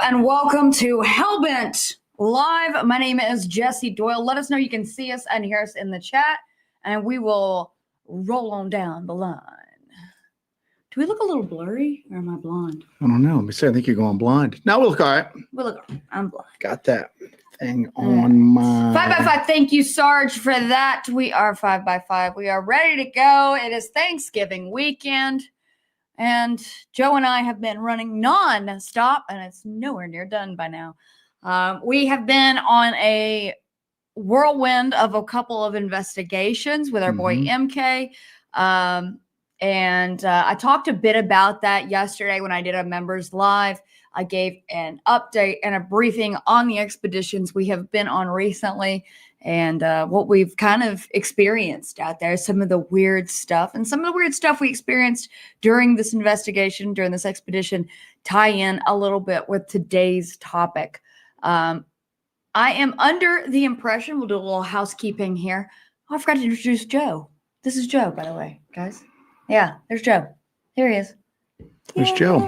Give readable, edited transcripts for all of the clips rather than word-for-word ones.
and welcome to Hellbent Live. My name is Jesse Doyle. Let us know you can see us and hear us in the chat, and we will roll on down the line. Do we look a little blurry, or am I blonde? I don't know. Let me see. I think you're going blind. Now we look all right. We look. I'm blind. Got that thing on my 5x5. Thank you, Sarge, for that. We are 5x5. We are ready to go. It is Thanksgiving weekend. And Joe and I have been running non-stop, and it's nowhere near done by now. We have been on a whirlwind of a couple of investigations with our boy MK. And I talked a bit about that yesterday when I did a members live. I gave an update and a briefing on the expeditions we have been on recently and what we've kind of experienced out there, some of the weird stuff and some of the weird stuff we experienced during this investigation, during this expedition, tie in a little bit with today's topic. I am under the impression, we'll do a little housekeeping here. Oh, I forgot to introduce Joe. This is Joe, by the way, guys. Yeah, there's Joe. Here he is. There's Joe.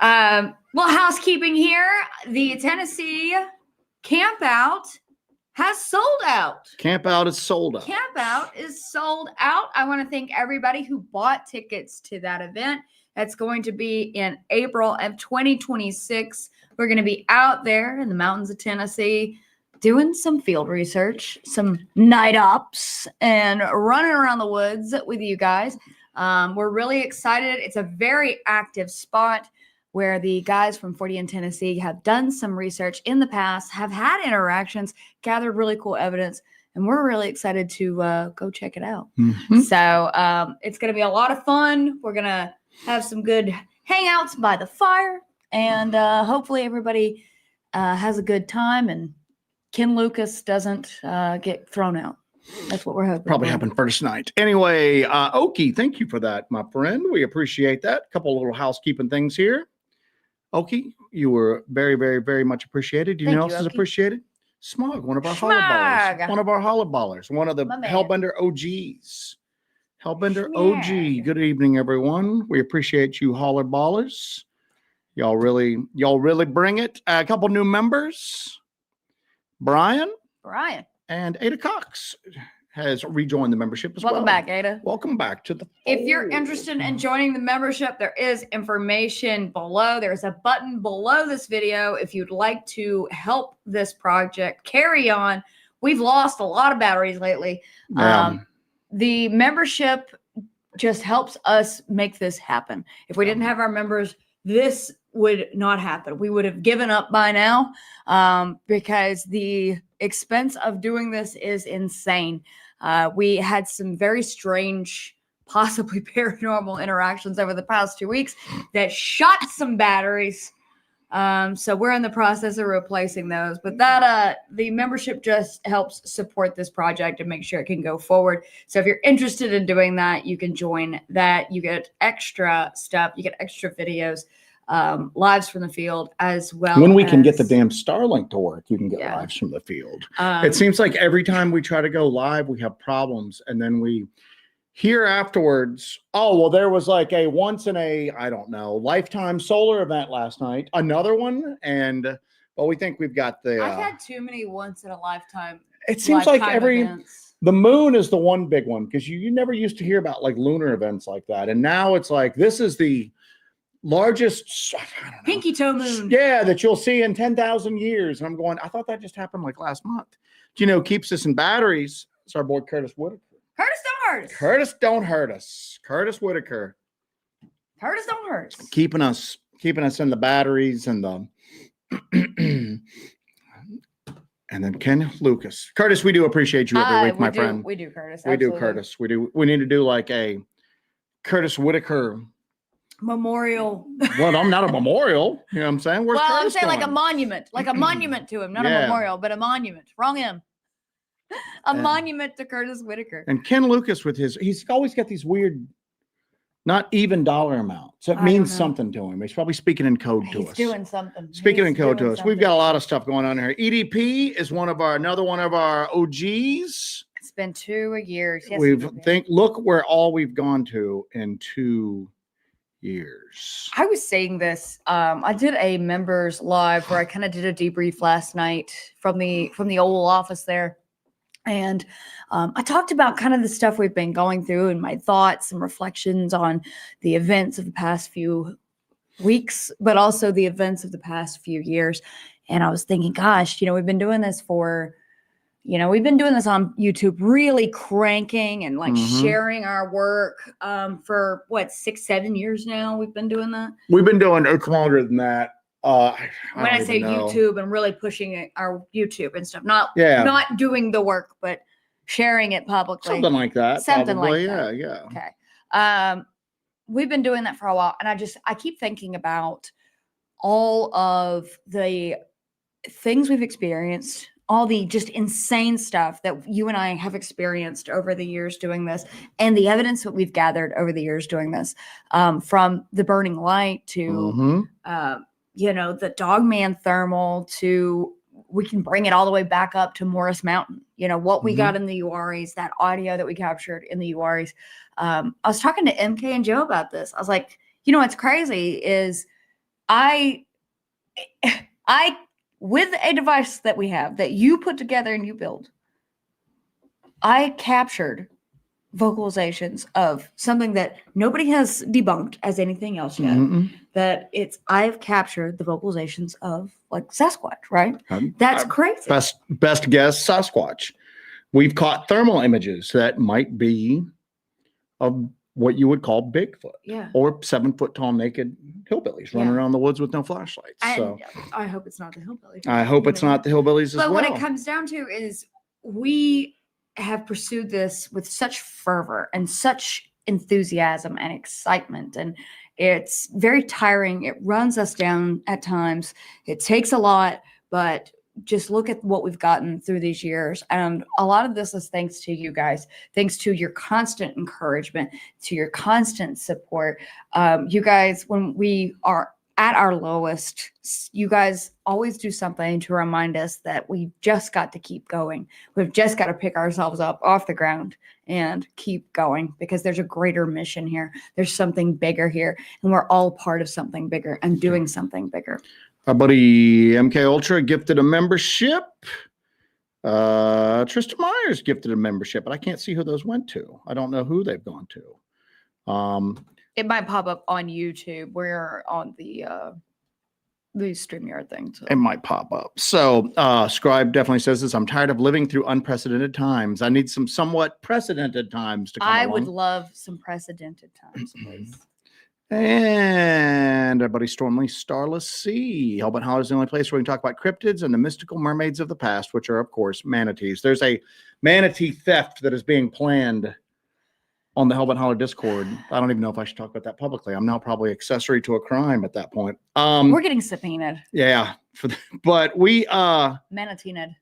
Well, housekeeping here. The Tennessee camp out has sold out. Camp out is sold out. Camp out is sold out. I want to thank everybody who bought tickets to that event. That's going to be in April of 2026. We're going to be out there in the mountains of Tennessee doing some field research, some night ops, and running around the woods with you guys. We're really excited. It's a very active spot where the guys from 40 in Tennessee have done some research in the past, have had interactions, gathered really cool evidence, and we're really excited to go check it out. So it's going to be a lot of fun. We're going to have some good hangouts by the fire, and hopefully everybody has a good time and Ken Lucas doesn't get thrown out. That's what we're hoping. Probably happened first night. Anyway, Okie, thank you for that, my friend. We appreciate that. A couple of little housekeeping things here. Okie, you were very, very, very much appreciated. You know who else is appreciated? Smog, one of our holler ballers. One of our holler ballers. One of the Hellbender OGs. Hellbender OG. Good evening, everyone. We appreciate you holler ballers. Y'all really bring it. A couple new members. Brian. And Ada Cox has rejoined the membership as well. Welcome back, Ada. Welcome back to the fold. If you're interested in joining the membership, there is information below. There's a button below this video if you'd like to help this project carry on. We've lost a lot of batteries lately. The membership just helps us make this happen. If we didn't have our members, this would not happen. We would have given up by now because the expense of doing this is insane. We had some very strange, possibly paranormal interactions over the past 2 weeks that shot some batteries. So we're in the process of replacing those. But that the membership just helps support this project and make sure it can go forward. So if you're interested in doing that, you can join that. You get extra stuff. You get extra videos. Lives from the field as well. When we can get the damn Starlink to work, you can get lives from the field. It seems like every time we try to go live, we have problems. And then we hear afterwards, oh, well, there was like a once in a, I don't know, lifetime solar event last night. Another one. And, well, we think we've got the. I've had too many once in a lifetime. It seems like the moon is the one big one because you never used to hear about like lunar events like that. And now it's like, this is the largest pinky toe moon, that you'll see in 10,000 years. And I'm going, I thought that just happened like last month. Do you know, keeps us in batteries. It's our boy Curtis Whitaker. Curtis don't hurt us. Curtis don't hurt us. Curtis Whitaker. Curtis don't hurt us. Keeping us in the batteries and the and then Ken Lucas. Curtis, we do appreciate you every week, my friend. We do, Curtis. We do, Curtis. We do. We need to do like a Curtis Whitaker memorial. Well, I'm not a memorial. You know what I'm saying? Where's well, Curtis I'm saying going? like a monument to him, not a memorial, but a monument. Wrong him. A monument to Curtis Whitaker. And Ken Lucas with he's always got these weird, not even dollar amounts. It means something to him. He's probably speaking in code to us. He's doing something. Speaking in code to us. We've got a lot of stuff going on here. EDP is another one of our OGs. It's been 2 years. Yes, Look where all we've gone to in 2 years. I was saying this. I did a members live where I kind of did a debrief last night from the old office there. And I talked about kind of the stuff we've been going through and my thoughts and reflections on the events of the past few weeks, but also the events of the past few years. And I was thinking, gosh, we've been doing this on YouTube, really cranking and like sharing our work for what, 6-7 years now. We've been doing that. We've been doing it longer than that. When I say YouTube, and really pushing our YouTube and stuff, not doing the work, but sharing it publicly, something like that. Yeah. Okay. We've been doing that for a while, and I keep thinking about all of the things we've experienced, all the just insane stuff that you and I have experienced over the years doing this, and the evidence that we've gathered over the years doing this, from the burning light to, the Dogman thermal to, we can bring it all the way back up to Morris Mountain. What we got in the UREs, that audio that we captured in the UREs. I was talking to MK and Joe about this. I was like, what's crazy is I with a device that we have that you put together and you build, I captured vocalizations of something that nobody has debunked as anything else yet. I've captured the vocalizations of like Sasquatch, right? That's crazy. Best guess, Sasquatch. We've caught thermal images that might be of what you would call Bigfoot, or 7-foot tall naked hillbillies running around the woods with no flashlights. So I hope it's not the hillbillies. I hope it's not the hillbillies as well. But what it comes down to is we have pursued this with such fervor and such enthusiasm and excitement, and it's very tiring. It runs us down at times. It takes a lot, but just look at what we've gotten through these years. And a lot of this is thanks to you guys, thanks to your constant encouragement, to your constant support. You guys, when we are at our lowest, you guys always do something to remind us that we've just got to keep going. We've just got to pick ourselves up off the ground and keep going, because there's a greater mission here. There's something bigger here, and we're all part of something bigger and doing something bigger. Our buddy MK Ultra gifted a membership. Tristan Myers gifted a membership, but I can't see who those went to. I don't know who they've gone to. It might pop up on YouTube. We're on the StreamYard thing. So. It might pop up. So Scribe definitely says this. I'm tired of living through unprecedented times. I need some somewhat precedented times to come along. would love some precedented times, please. And our buddy Stormley Starless Sea. Hellbent Holler is the only place where we can talk about cryptids and the mystical mermaids of the past, which are, of course, manatees. There's a manatee theft that is being planned on the Hellbent Holler Discord. I don't even know if I should talk about that publicly. I'm now probably accessory to a crime at that point. We're getting subpoenaed. Yeah. But we Manatee Ned.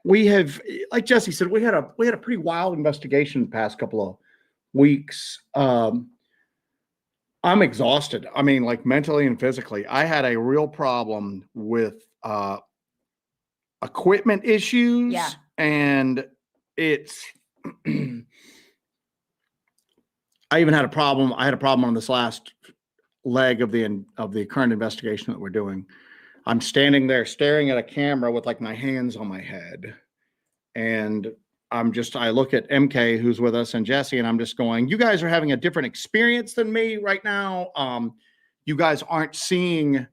We have, like Jesse said, we had a pretty wild investigation the past couple of weeks. I'm exhausted. I mean, like mentally and physically. I had a real problem with equipment issues. Yeah. And it's I even had a problem. I had a problem on this last leg of the current investigation that we're doing. I'm standing there staring at a camera with like my hands on my head. And I look at MK who's with us and Jesse, and I'm just going, you guys are having a different experience than me right now. You guys aren't seeing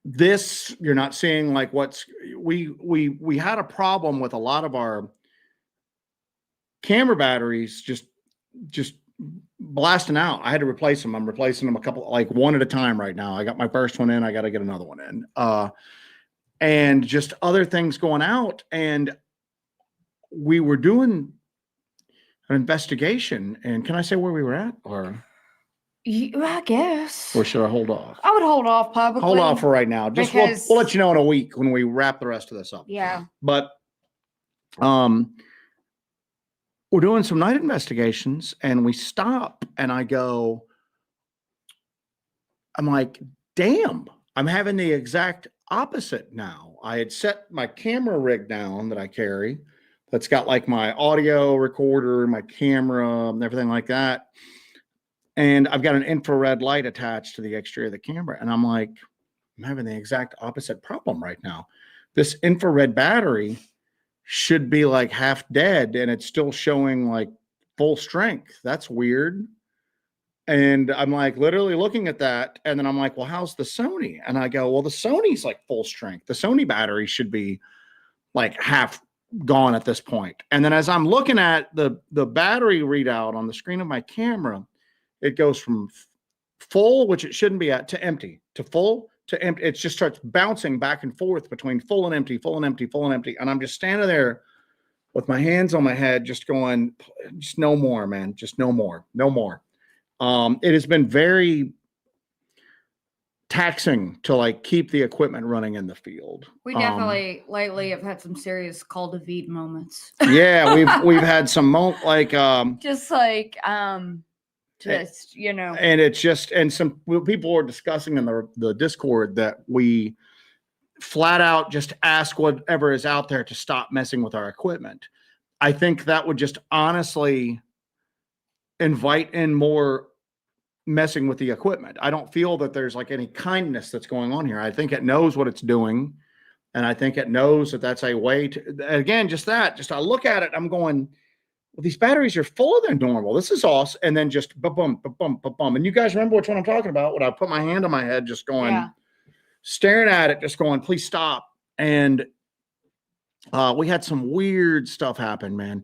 this. You're not seeing like we had a problem with a lot of our camera batteries just blasting out. I had to replace them. I'm replacing them a couple, like one at a time right now. I got my first one in. I got to get another one in. And just other things going out. And we were doing an investigation, and can I say where we were at, or I guess, or should I hold off? I would hold off publicly. Hold off for right now. Just we'll let you know in a week when we wrap the rest of this up. Yeah. But we're doing some night investigations, and we stop, and I'm like, damn, I'm having the exact opposite now. I had set my camera rig down that I carry. That's got like my audio recorder, my camera, and everything like that. And I've got an infrared light attached to the exterior of the camera. And I'm like, I'm having the exact opposite problem right now. This infrared battery should be like half dead and it's still showing like full strength. That's weird. And I'm like literally looking at that. And then I'm like, well, how's the Sony? And I go, well, the Sony's like full strength. The Sony battery should be like half gone at this point. And then as I'm looking at the battery readout on the screen of my camera, it goes from full, which it shouldn't be at, to empty, to full, to empty. It just starts bouncing back and forth between full and empty, full and empty, full and empty. And I'm just standing there with my hands on my head, just going, just no more, man. Just no more, no more. It has been very taxing to like keep the equipment running in the field. We definitely lately have had some serious call to Vede moments. Yeah, we've had some just like just, you know, and it's just, and some people were discussing in the Discord that we flat out just ask whatever is out there to stop messing with our equipment. I think that would just honestly invite in more messing with the equipment. I don't feel that there's like any kindness that's going on here. I think it knows what it's doing. And I think it knows that that's a way to, again, just I look at it, I'm going, well, these batteries are fuller than normal. This is awesome. And then just ba-bum, ba-bum, ba-bum. And you guys remember which one I'm talking about? When I put my hand on my head, just going, staring at it, just going, please stop. And we had some weird stuff happen, man.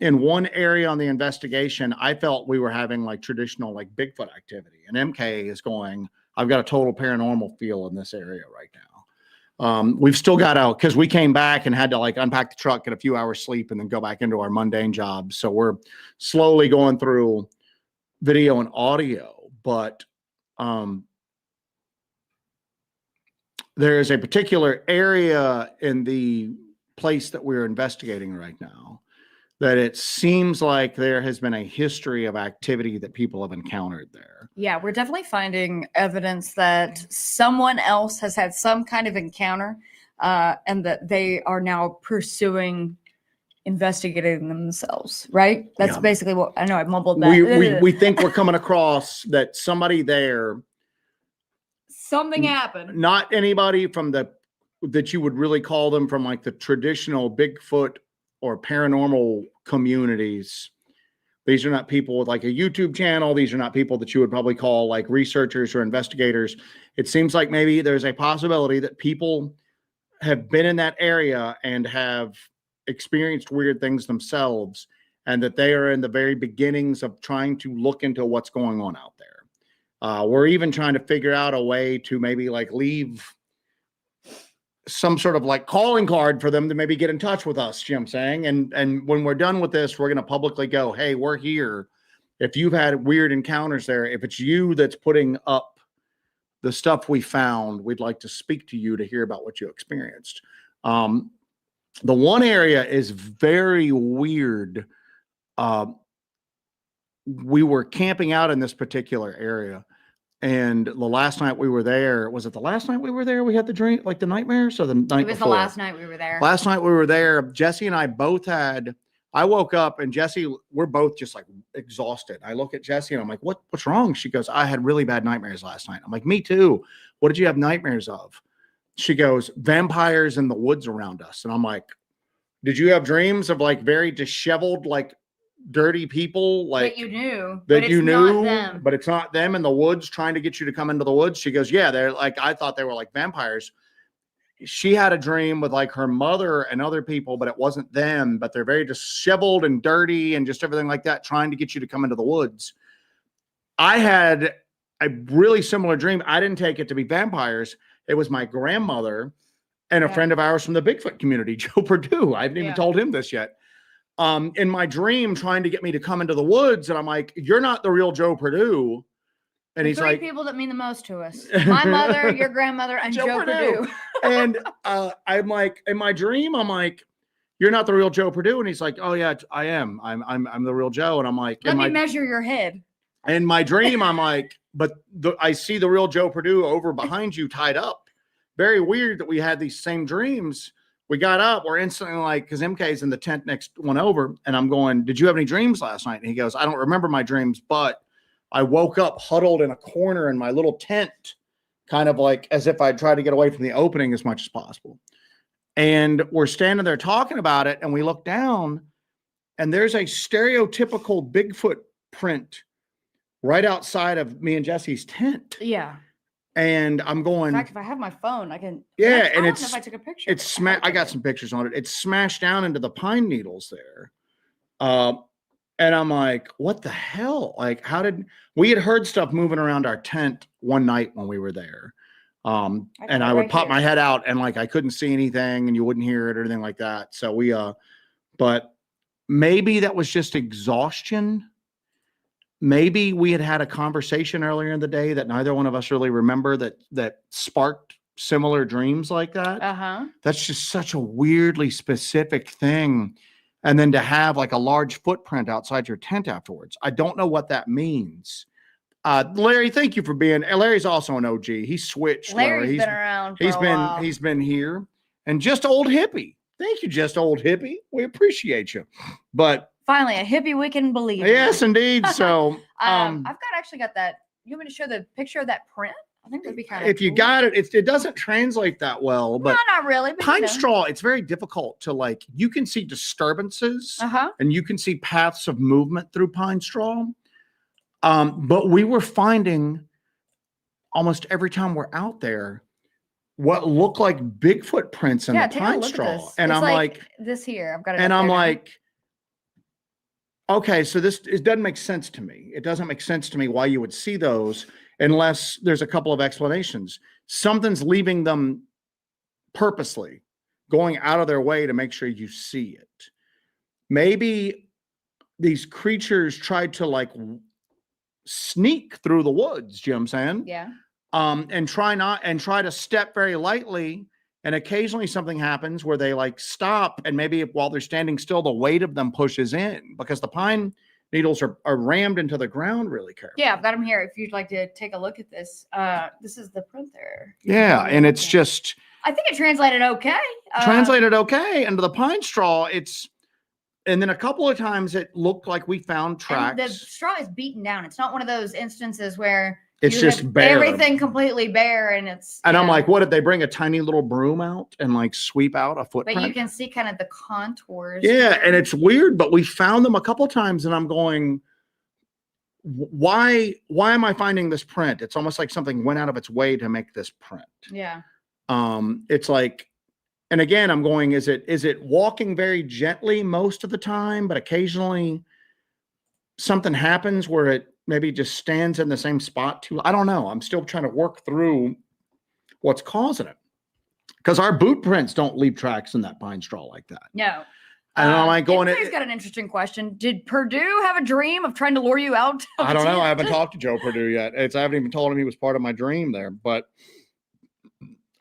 In one area on the investigation, I felt we were having like traditional like Bigfoot activity. And MK is going, I've got a total paranormal feel in this area right now. We've still got out because we came back and had to like unpack the truck, get a few hours sleep, and then go back into our mundane jobs. So we're slowly going through video and audio, but there is a particular area in the place that we're investigating right now that it seems like there has been a history of activity that people have encountered there. Yeah, we're definitely finding evidence that someone else has had some kind of encounter and that they are now investigating themselves, right? That's basically what, I know I mumbled that. We think we're coming across that somebody there. Something happened. Not anybody from that you would really call them from like the traditional Bigfoot or paranormal communities. These are not people with like a YouTube channel. These are not people that you would probably call like researchers or investigators. It seems like maybe there's a possibility that people have been in that area and have experienced weird things themselves, and that they are in the very beginnings of trying to look into what's going on out there. We're even trying to figure out a way to maybe like leave some sort of like calling card for them to maybe get in touch with us, you know what I'm saying? And when we're done with this, we're going to publicly go, hey, we're here. If you've had weird encounters there, if it's you that's putting up the stuff we found, we'd like to speak to you to hear about what you experienced. The one area is very weird. We were camping out in this particular area. And the last night we were there, was it the last night we were there? We had the dream, like the nightmares, or the night before? It was the last night we were there. Last night we were there. Jesse and I both had, I woke up and Jesse, we're both just like exhausted. I look at Jesse and I'm like, what's wrong? She goes, I had really bad nightmares last night. I'm like, me too. What did you have nightmares of? She goes, vampires in the woods around us. And I'm like, did you have dreams of like very disheveled, like dirty people like that you knew but it's not them in the woods trying to get you to come into the woods? She goes, yeah, they're like, I thought they were like vampires. She had a dream with like her mother and other people, but it wasn't them, but they're very disheveled and dirty and just everything like that, trying to get you to come into the woods. I had a really similar dream. I didn't take it to be vampires. It was my grandmother and a friend of ours from the Bigfoot community, Joe Perdue. I haven't even told him this yet. In my dream, trying to get me to come into the woods. And I'm like, you're not the real Joe Perdue. And he's like, people that mean the most to us: my mother, your grandmother, and Joe Perdue. And I'm like, in my dream, I'm like, you're not the real Joe Perdue. And he's like, oh yeah, I am. I'm the real Joe. And I'm like, let me measure your head. In my dream, I'm like, but I see the real Joe Perdue over behind you, tied up. Very weird that we had these same dreams. We got up, we're instantly like, because MK's in the tent next one over, and I'm going, did you have any dreams last night? And he goes, I don't remember my dreams, but I woke up huddled in a corner in my little tent, kind of like as if I'd tried to get away from the opening as much as possible. And we're standing there talking about it, and we look down, and there's a stereotypical Bigfoot print right outside of me and Jesse's tent. Yeah. And I'm going. In fact, if I have my phone, I can. Yeah, and it's. If I took a picture. It's I got some pictures on it. It's smashed down into the pine needles there. And I'm like, what the hell? Like, how did we had heard stuff moving around our tent one night when we were there? And I would pop my head out, and like I couldn't see anything, and you wouldn't hear it or anything like that. So we but maybe that was just exhaustion. Maybe we had a conversation earlier in the day that neither one of us really remember that sparked similar dreams like that. That's just such a weirdly specific thing. And then to have like a large footprint outside your tent afterwards. I don't know what that means. Larry, thank you for being. Larry's also an OG. He switched. Larry's been around. He's been here. And Just Old Hippie. Thank you, Just Old Hippie. We appreciate you. But finally, a hippie we can believe. Yes, indeed. So I've got that. You want me to show the picture of that print? I think that'd be kind of. If you got it, it doesn't translate that well. But no, not really. But pine straw, it's very difficult to like. You can see disturbances, and you can see paths of movement through pine straw. But we were finding almost every time we're out there what look like Bigfoot prints in the pine straw. And I'm like this here. I've got it. And I'm like, okay, so it doesn't make sense to me. It doesn't make sense to me why you would see those unless there's a couple of explanations. Something's leaving them purposely, going out of their way to make sure you see it. Maybe these creatures tried to like sneak through the woods, you know what I'm saying? Yeah. And try to step very lightly. And occasionally something happens where they like stop, and maybe while they're standing still, the weight of them pushes in because the pine needles are rammed into the ground really carefully. Yeah, I've got them here. If you'd like to take a look at this, this is the print there. Yeah, and it's just. I think it translated okay. Into the pine straw, and then a couple of times it looked like we found tracks. And the straw is beaten down. It's not one of those instances where it's just bare. Everything completely bare, and it's. And I'm like, what did they bring a tiny little broom out and like sweep out a footprint? But you can see kind of the contours. Yeah, and it's weird, but we found them a couple of times, and I'm going, why am I finding this print? It's almost like something went out of its way to make this print. Yeah. It's like, and again, I'm going, is it walking very gently most of the time, but occasionally something happens where it maybe just stands in the same spot too? I don't know. I'm still trying to work through what's causing it. Because our boot prints don't leave tracks in that pine straw like that. No. And I'm like going. He's got an interesting question. Did Purdue have a dream of trying to lure you out? I don't know. I haven't talked to Joe Purdue yet. I haven't even told him he was part of my dream there. But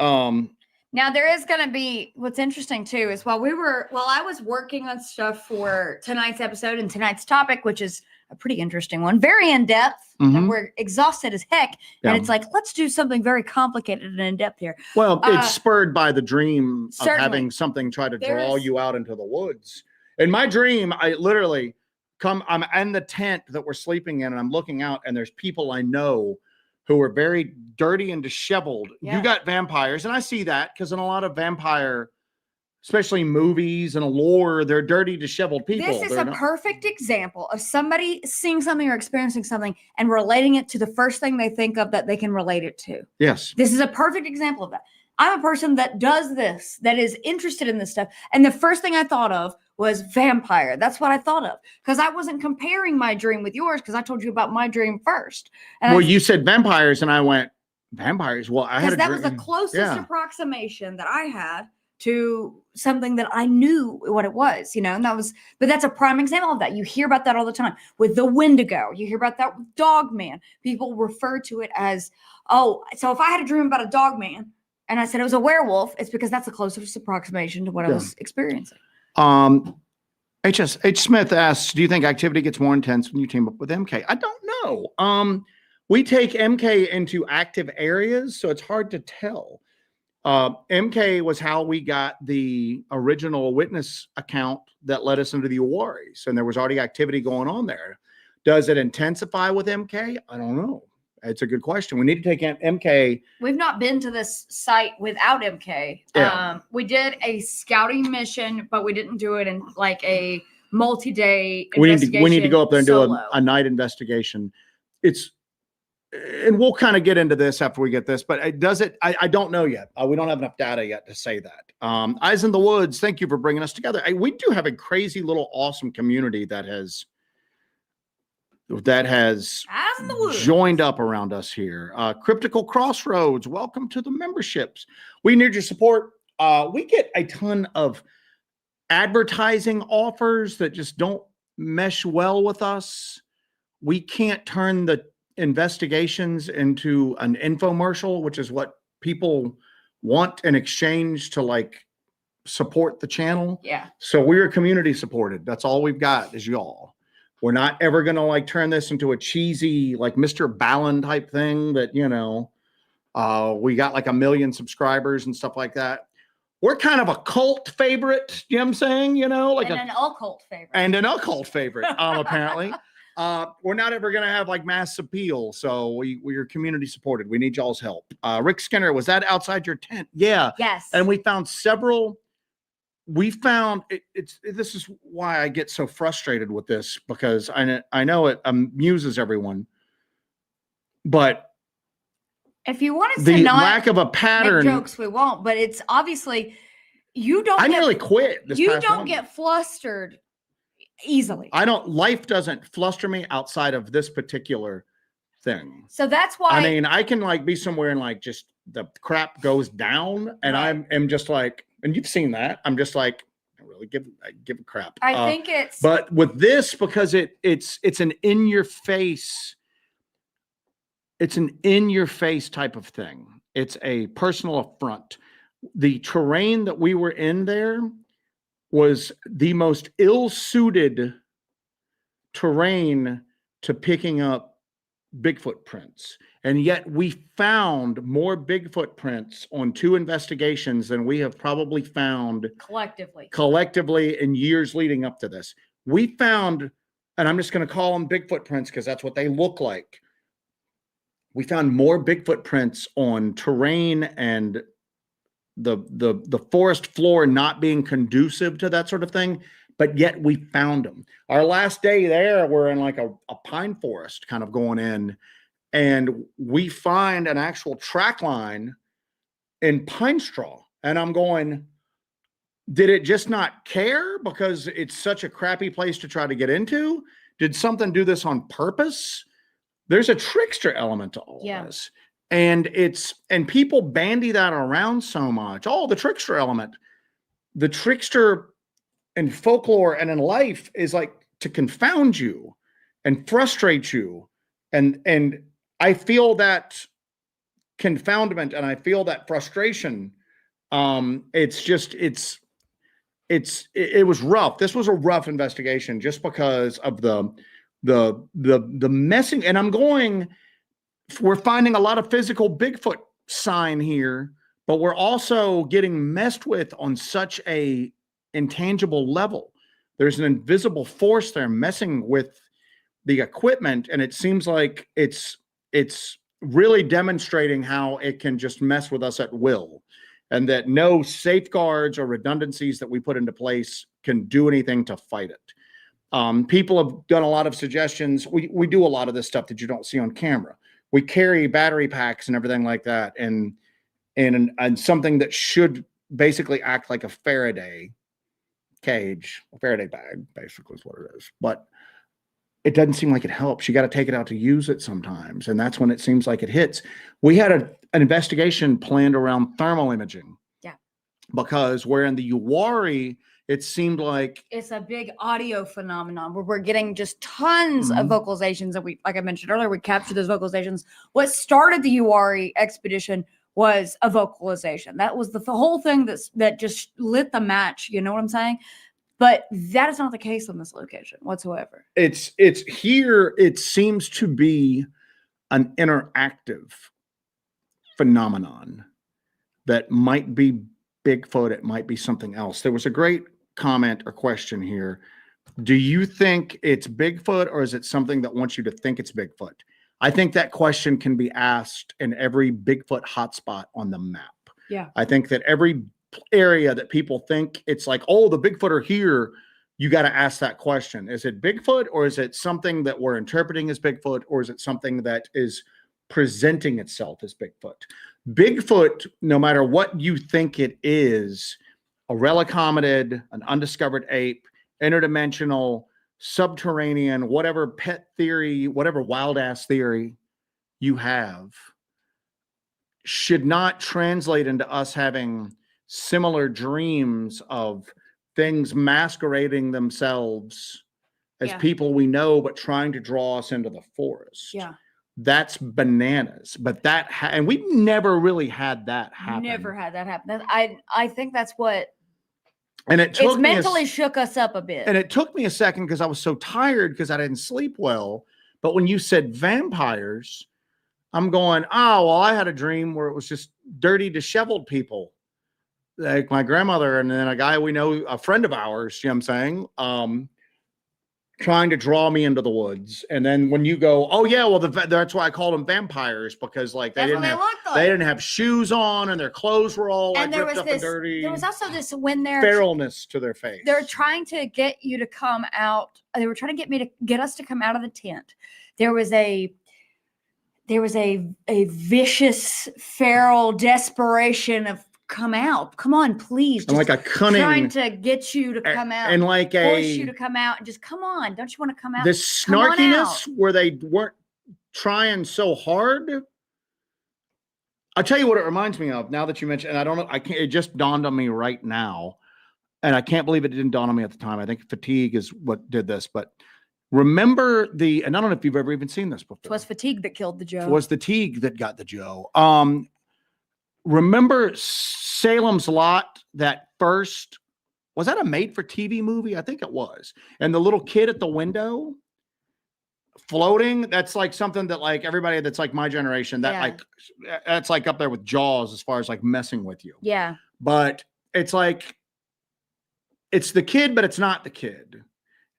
now there is going to be, what's interesting too is while I was working on stuff for tonight's episode and tonight's topic, which is a pretty interesting one, very in depth, and we're exhausted as heck. And it's like, let's do something very complicated and in depth here. Well, it's spurred by the dream of having something try to draw you out into the woods. In my dream, I literally I'm in the tent that we're sleeping in, and I'm looking out, and there's people I know who are very dirty and disheveled. Yeah. You got vampires, and I see that because in a lot of vampire, especially movies and lore, they're dirty, disheveled people. This is a perfect example of somebody seeing something or experiencing something and relating it to the first thing they think of that they can relate it to. Yes. This is a perfect example of that. I'm a person that does this, that is interested in this stuff. And the first thing I thought of was vampire. That's what I thought of. Because I wasn't comparing my dream with yours, because I told you about my dream first. And you said vampires, and I went, vampires? Well, I had a dream. Because that was the closest approximation that I had to something that I knew what it was, and but that's a prime example of that. You hear about that all the time with the Wendigo. You hear about that with Dogman. People refer to it as, so if I had a dream about a Dogman and I said it was a werewolf, it's because that's the closest approximation to what I was experiencing. H. Smith asks, do you think activity gets more intense when you team up with MK? I don't know. We take MK into active areas, so it's hard to tell. MK was how we got the original witness account that led us into the Awaris, and there was already activity going on there. Does it intensify with MK? I don't know. It's a good question. We need to take MK. We've not been to this site without MK. Yeah. We did a scouting mission, but we didn't do it in like a multi-day We investigation. need to go up there and solo. do a night investigation. And we'll kind of get into this after we get this, but I don't know yet. We don't have enough data yet to say that. Eyes in the Woods, thank you for bringing us together. We do have a crazy little awesome community that has joined up around us here. Cryptical Crossroads, welcome to the memberships. We need your support. We get a ton of advertising offers that just don't mesh well with us. We can't turn the investigations into an infomercial, which is what people want in exchange to like support the channel. Yeah. So we're community supported. That's all we've got is y'all. We're not ever going to like turn this into a cheesy, like Mr. Ballin type thing that, you know, we got like 1 million subscribers and stuff like that. We're kind of a cult favorite, you know what I'm saying? You know, like an occult favorite. And an occult favorite, apparently. We're not ever going to have like mass appeal. So we're community supported. We need y'all's help. Rick Skinner, was that outside your tent? Yeah. Yes. And we found several. We found this is why I get so frustrated with this, because I know it amuses everyone, but if you want us the to not lack of a pattern make jokes, we won't. But it's obviously you don't. I nearly quit. You don't get flustered easily. Life doesn't fluster me outside of this particular thing. So that's why. I mean, I can like be somewhere and like just the crap goes down, and right. I'm just like, and you've seen that. I'm just like, I really give a crap. I think it's. But with this, because it's an in your face. It's an in your face type of thing. It's a personal affront. The terrain that we were in there was the most ill-suited terrain to picking up Bigfoot prints. And yet we found more Bigfoot prints on 2 investigations than we have probably found collectively in years leading up to this. We found, and I'm just going to call them Bigfoot prints because that's what they look like. We found more Bigfoot prints on terrain and the forest floor not being conducive to that sort of thing, but yet we found them. Our last day there, we're in like a pine forest kind of going in, and we find an actual track line in pine straw. And I'm going, did it just not care because it's such a crappy place to try to get into? Did something do this on purpose? There's a trickster element to all of this. And people bandy that around so much. Oh, the trickster element. The trickster in folklore and in life is like to confound you and frustrate you. And I feel that confoundment and I feel that frustration. It was rough. This was a rough investigation just because of the messing. And I'm going, we're finding a lot of physical Bigfoot sign here, but we're also getting messed with on such a intangible level. There's an invisible force there messing with the equipment, and it seems like it's really demonstrating how it can just mess with us at will, and that no safeguards or redundancies that we put into place can do anything to fight it. People have done a lot of suggestions. We do a lot of this stuff that you don't see on camera. We carry battery packs and everything like that, and something that should basically act like a Faraday cage, a Faraday bag, basically is what it is. But it doesn't seem like it helps. You got to take it out to use it sometimes, and that's when it seems like it hits. We had an investigation planned around thermal imaging. Yeah. Because where in the Uwari, it seemed like it's a big audio phenomenon where we're getting just tons of vocalizations. And we, like I mentioned earlier, we captured those vocalizations. What started the Uwari expedition was a vocalization. That was the whole thing that just lit the match. You know what I'm saying? But that is not the case on this location whatsoever. It's here. It seems to be an interactive phenomenon that might be Bigfoot. It might be something else. There was a great comment or question here Do you think it's Bigfoot, or is it something that wants you to think it's Bigfoot? I think that question can be asked in every Bigfoot hotspot on the map. Yeah. I think that every area that people think it's like, oh, the Bigfoot are here, you got to ask that question. Is it Bigfoot, or is it something that we're interpreting as Bigfoot, or is it something that is presenting itself as Bigfoot? Bigfoot, no matter what you think it is, a relic hominid, an undiscovered ape, interdimensional, subterranean, whatever pet theory, whatever wild ass theory you have, should not translate into us having similar dreams of things masquerading themselves as people we know, but trying to draw us into the forest. Yeah. That's bananas. But that, and we've never really had that happen. Never had that happen. I think that's what. And it's mentally shook us up a bit. And it took me a second because I was so tired because I didn't sleep well. But when you said vampires, I'm going, oh, well, I had a dream where it was just dirty, disheveled people. Like my grandmother and then a guy we know, a friend of ours, you know what I'm saying? Trying to draw me into the woods. And then when you go, oh yeah, well, that's why I called them vampires, because like they didn't have shoes on and their clothes were all like ripped up and dirty. There was also this when they're feralness to their face. They're trying to get you to come out. They were trying to get us to come out of the tent. There was a vicious feral desperation of come out. Come on, please. And like a cunning trying to get you to come out and like force you to come out and just come on. Don't you want to come out? This snarkiness where they weren't trying so hard. I'll tell you what it reminds me of now that you mentioned, and I don't know, it just dawned on me right now. And I can't believe it didn't dawn on me at the time. I think fatigue is what did this, but remember and I don't know if you've ever even seen this before. It was fatigue that killed the Joe. It was the fatigue that got the Joe. Remember Salem's Lot, that first, was that a made-for-TV movie? I think it was. And the little kid at the window floating, that's like something that like everybody that's like my generation, that's like up there with Jaws as far as like messing with you. Yeah. But it's like, it's the kid, but it's not the kid.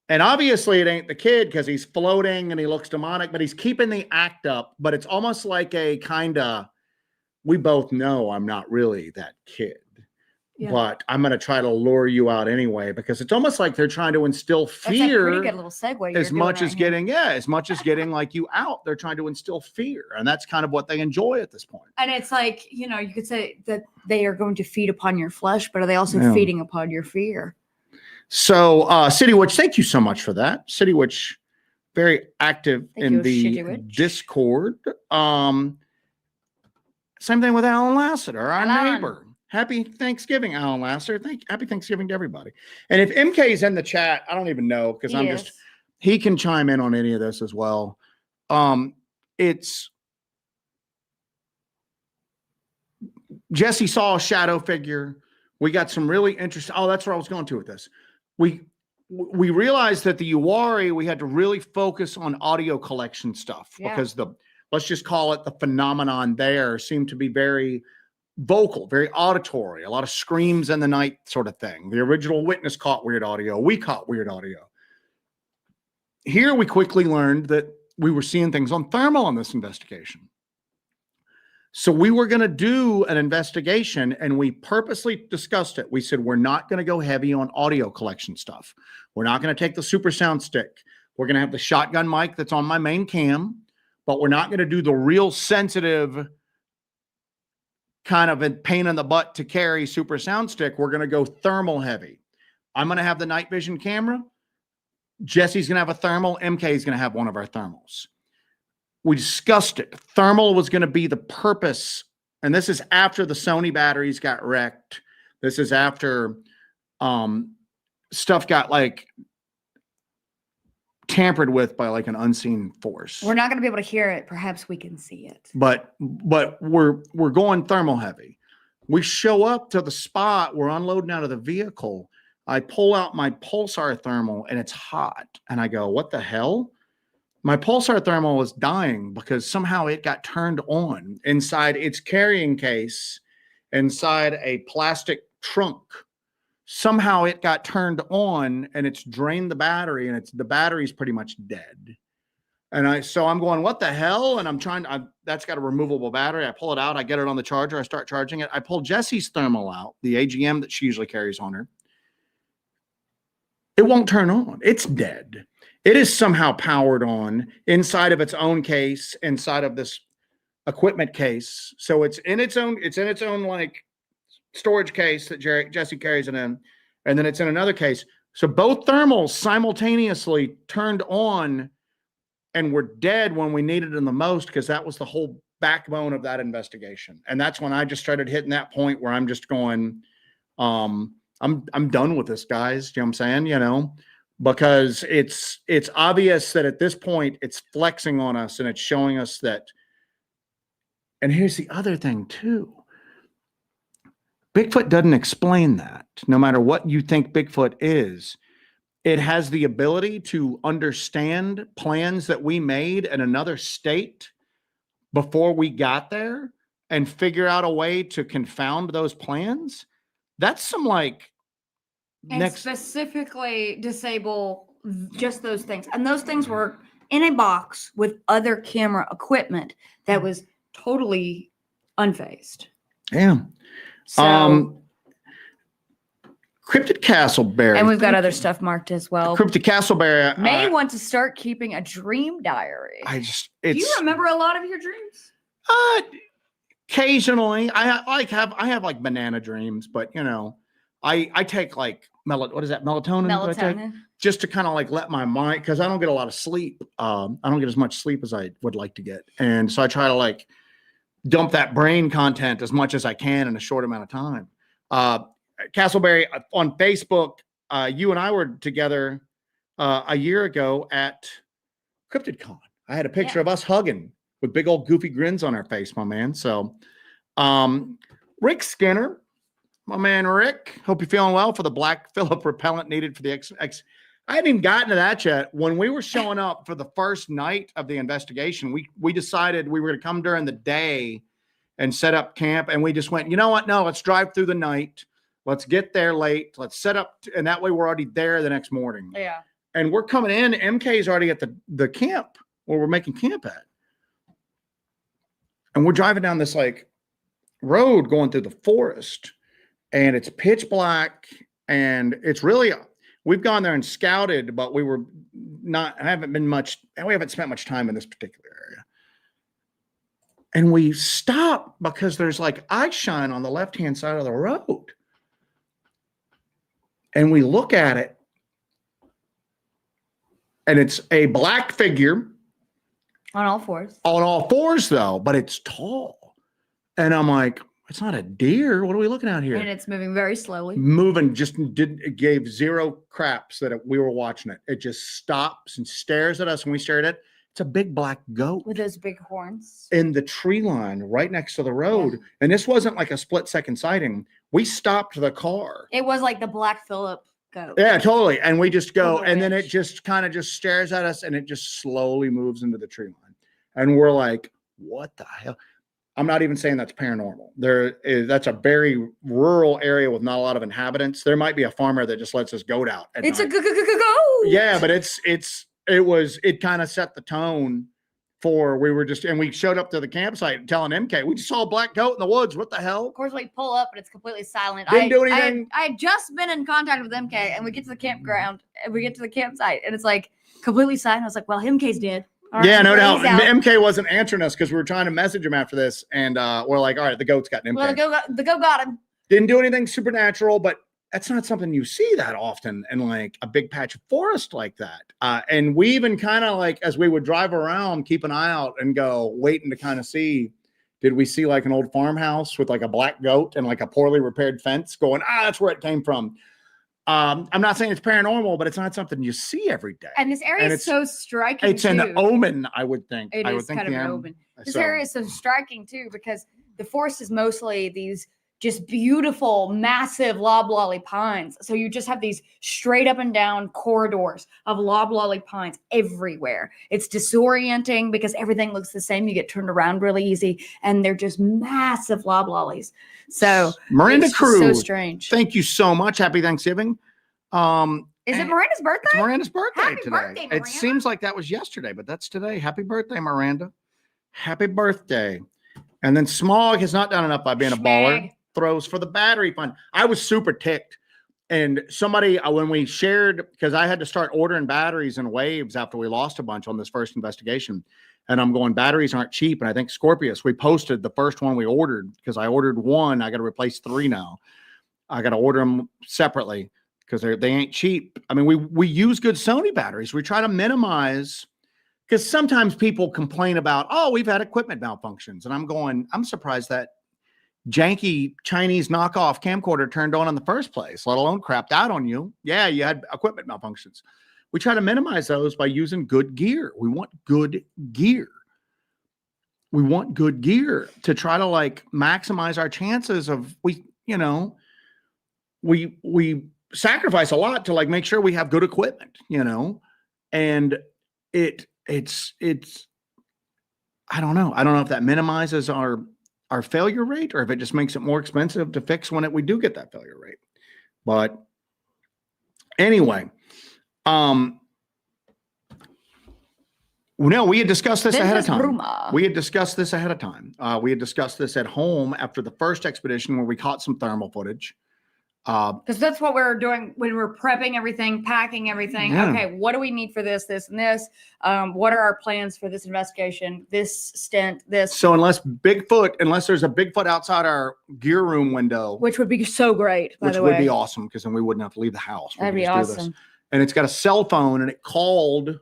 And obviously it ain't the kid because he's floating and he looks demonic, but he's keeping the act up. But it's almost like a kind of, we both know I'm not really that kid, but I'm going to try to lure you out anyway, because it's almost like they're trying to instill fear. That's a pretty good little segue. As much as getting like you out, they're trying to instill fear. And that's kind of what they enjoy at this point. And it's like, you could say that they are going to feed upon your flesh, but are they also feeding upon your fear? So City Witch, thank you so much for that. City Witch, very active in the Discord. Same thing with Alan Lassiter, our neighbor. Happy Thanksgiving, Alan Lassiter. Happy Thanksgiving to everybody. And if MK is in the chat, I don't even know, because he can chime in on any of this as well. It's Jesse saw a shadow figure. We got some really interesting. Oh, that's where I was going to with this. We realized that the Uwari, we had to really focus on audio collection stuff because let's just call it the phenomenon there seemed to be very vocal, very auditory, a lot of screams in the night sort of thing. The original witness caught weird audio. We caught weird audio. Here we quickly learned that we were seeing things on thermal in this investigation. So we were going to do an investigation and we purposely discussed it. We said, we're not going to go heavy on audio collection stuff. We're not going to take the super sound stick. We're going to have the shotgun mic that's on my main cam, but we're not going to do the real sensitive kind of a pain in the butt to carry super sound stick. We're going to go thermal heavy. I'm going to have the night vision camera. Jesse's going to have a thermal. MK is going to have one of our thermals. We discussed it. Thermal was going to be the purpose. And this is after the Sony batteries got wrecked. This is after stuff got like tampered with by like an unseen force. We're not going to be able to hear it. Perhaps we can see it. But we're going thermal heavy. We show up to the spot. We're unloading out of the vehicle. I pull out my pulsar thermal and it's hot. And I go, what the hell? My pulsar thermal was dying because somehow it got turned on inside its carrying case, inside a plastic trunk. somehow it got turned on and it's drained the battery and the battery's pretty much dead. And so I'm going, what the hell? And that's got a removable battery. I pull it out. I get it on the charger. I start charging it. I pull Jesse's thermal out, the AGM that she usually carries on her. It won't turn on. It's dead. It is somehow powered on inside of its own case, inside of this equipment case. So it's in its own like storage case that Jesse carries it in. And then it's in another case. So both thermals simultaneously turned on and were dead when we needed them the most, because that was the whole backbone of that investigation. And that's when I just started hitting that point where I'm just going, I'm done with this, guys. You know what I'm saying? You know, because it's obvious that at this point it's flexing on us and it's showing us that. And here's the other thing too. Bigfoot doesn't explain that. No matter what you think Bigfoot is, it has the ability to understand plans that we made in another state before we got there and figure out a way to confound those plans. That's some like and specifically disable just those things. And those things were in a box with other camera equipment that was totally unfazed. Yeah. So Cryptid Castleberry. And we've got other stuff marked as well. Cryptid Castleberry. May want to start keeping a dream diary. Do you remember a lot of your dreams? Occasionally. I have like banana dreams, but you know, I take like what is that? Melatonin? Just to kind of like let my mind, because I don't get a lot of sleep. I don't get as much sleep as I would like to get. And so I try to like dump that brain content as much as I can in a short amount of time. Castleberry, on Facebook, you and I were together a year ago at CryptidCon. I had a picture of us hugging with big old goofy grins on our face, my man. So Rick Skinner, my man Rick, hope you're feeling well for the Black Phillip repellent needed for the X. I hadn't even gotten to that yet. When we were showing up for the first night of the investigation, we decided we were going to come during the day and set up camp. And we just went, you know what? No, let's drive through the night. Let's get there late. Let's set up. And that way we're already there the next morning. Yeah. And we're coming in. MK is already at the camp where we're making camp at. And we're driving down this like road going through the forest. And it's pitch black. And it's really, we've gone there and scouted, but we haven't spent much time in this particular area. And we stop because there's like eye shine on the left-hand side of the road. And we look at it, and it's a black figure. On all fours. On all fours, though, but it's tall. And I'm like, it's not a deer. What are we looking at here? And it's moving very slowly. It gave zero craps that we were watching it. It just stops and stares at us, and we stare at it. It's a big black goat. With those big horns. In the tree line right next to the road. Yeah. And this wasn't like a split-second sighting. We stopped the car. It was like the Black Phillip goat. Yeah, totally. And we just go, and then it just kind of just stares at us, and it just slowly moves into the tree line. And we're like, what the hell? I'm not even saying that's paranormal. That's a very rural area with not a lot of inhabitants. There might be a farmer that just lets his goat out. It's night. A goat. Yeah, but it kind of set the tone for, we showed up to the campsite telling MK, we just saw a black goat in the woods. What the hell? Of course, we pull up and it's completely silent. Didn't do anything. I had just been in contact with MK, and we get to the campground and we get to the campsite and it's like completely silent. I was like, well, MK's dead. Right, yeah, no doubt. MK wasn't answering us because we were trying to message him after this, and we're like, all right, the goat's got MK. Well, the goat got him. Didn't do anything supernatural, but that's not something you see that often in like a big patch of forest like that. And we even kind of like, as we would drive around, keep an eye out and go waiting to kind of see, did we see like an old farmhouse with like a black goat and like a poorly repaired fence going, that's where it came from. I'm not saying it's paranormal, but it's not something you see every day. And this area is so striking. It's an omen, I would think. It is kind of an omen. This area is so striking too, because the forest is mostly these just beautiful, massive loblolly pines. So you just have these straight up and down corridors of loblolly pines everywhere. It's disorienting because everything looks the same. You get turned around really easy, and they're just massive loblollies. So Miranda Cruz, so strange. thank you so much. Happy Thanksgiving. Is it Miranda's birthday? It's Miranda's birthday Happy today. birthday, Miranda. It seems like that was yesterday, but that's today. Happy birthday, Miranda. Happy birthday. And then Smog has not done enough by being a baller. Throws for the battery fund. I was super ticked. And somebody, when we shared, because I had to start ordering batteries in waves after we lost a bunch on this first investigation. And I'm going, batteries aren't cheap. And I think Scorpius, we posted the first one we ordered because I ordered one. I got to replace 3 now. I got to order them separately because they ain't cheap. I mean, we use good Sony batteries. We try to minimize, because sometimes people complain about, oh, we've had equipment malfunctions. And I'm going, I'm surprised that janky Chinese knockoff camcorder turned on in the first place, let alone crapped out on you. Yeah, you had equipment malfunctions. We try to minimize those by using good gear. We want good gear. We want good gear to try to like maximize our chances of, we sacrifice a lot to like make sure we have good equipment, and it's I don't know. I don't know if that minimizes our failure rate or if it just makes it more expensive to fix when we do get that failure rate. But anyway, no, we had discussed this ahead of time. We had discussed this ahead of time. We had discussed this at home after the first expedition where we caught some thermal footage. Because that's what we're doing when we're prepping everything, packing everything. Yeah. Okay, what do we need for this, and this? What are our plans for this investigation, this stint, this? So unless there's a Bigfoot outside our gear room window, which would be so great, by the way, which would be awesome, because then we wouldn't have to leave the house. That'd be awesome. And it's got a cell phone, and it called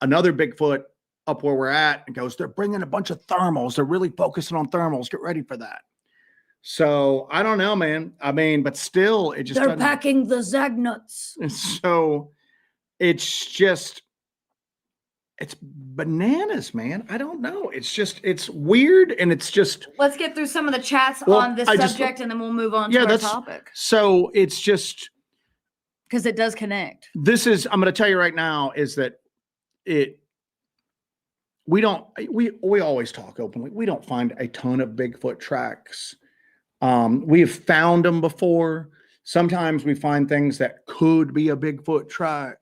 another Bigfoot up where we're at and goes, they're bringing a bunch of thermals. They're really focusing on thermals. Get ready for that. So I don't know, man. I mean, but still, it just, they're packing the Zagnuts. So it's bananas, man. I don't know. It's weird. And it's just, let's get through some of the chats on this subject and then we'll move on to our topic. So it's just, because it does connect. I'm going to tell you right now is that we always talk openly. We don't find a ton of Bigfoot tracks. We have found them before. Sometimes we find things that could be a Bigfoot track.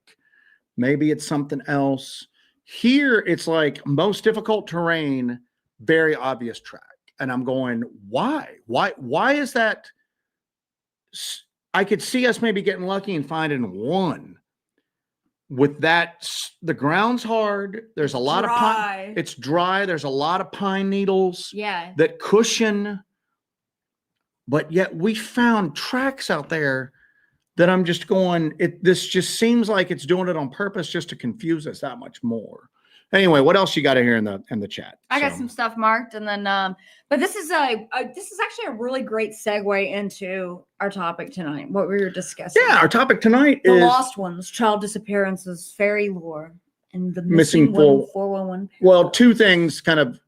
Maybe it's something else. Here, it's like most difficult terrain, very obvious track. And I'm going, why? Why is that? I could see us maybe getting lucky and finding one. With that, the ground's hard. There's a lot of pine. It's dry. There's a lot of pine needles that cushion. But yet we found tracks out there that I'm just going, this just seems like it's doing it on purpose just to confuse us that much more. Anyway, what else you got here in the chat? I got some stuff marked, and then but this is actually a really great segue into our topic tonight, what we were discussing. Yeah, our topic tonight is the lost ones, child disappearances, faerie lore, and the missing 411. Well, two things kind of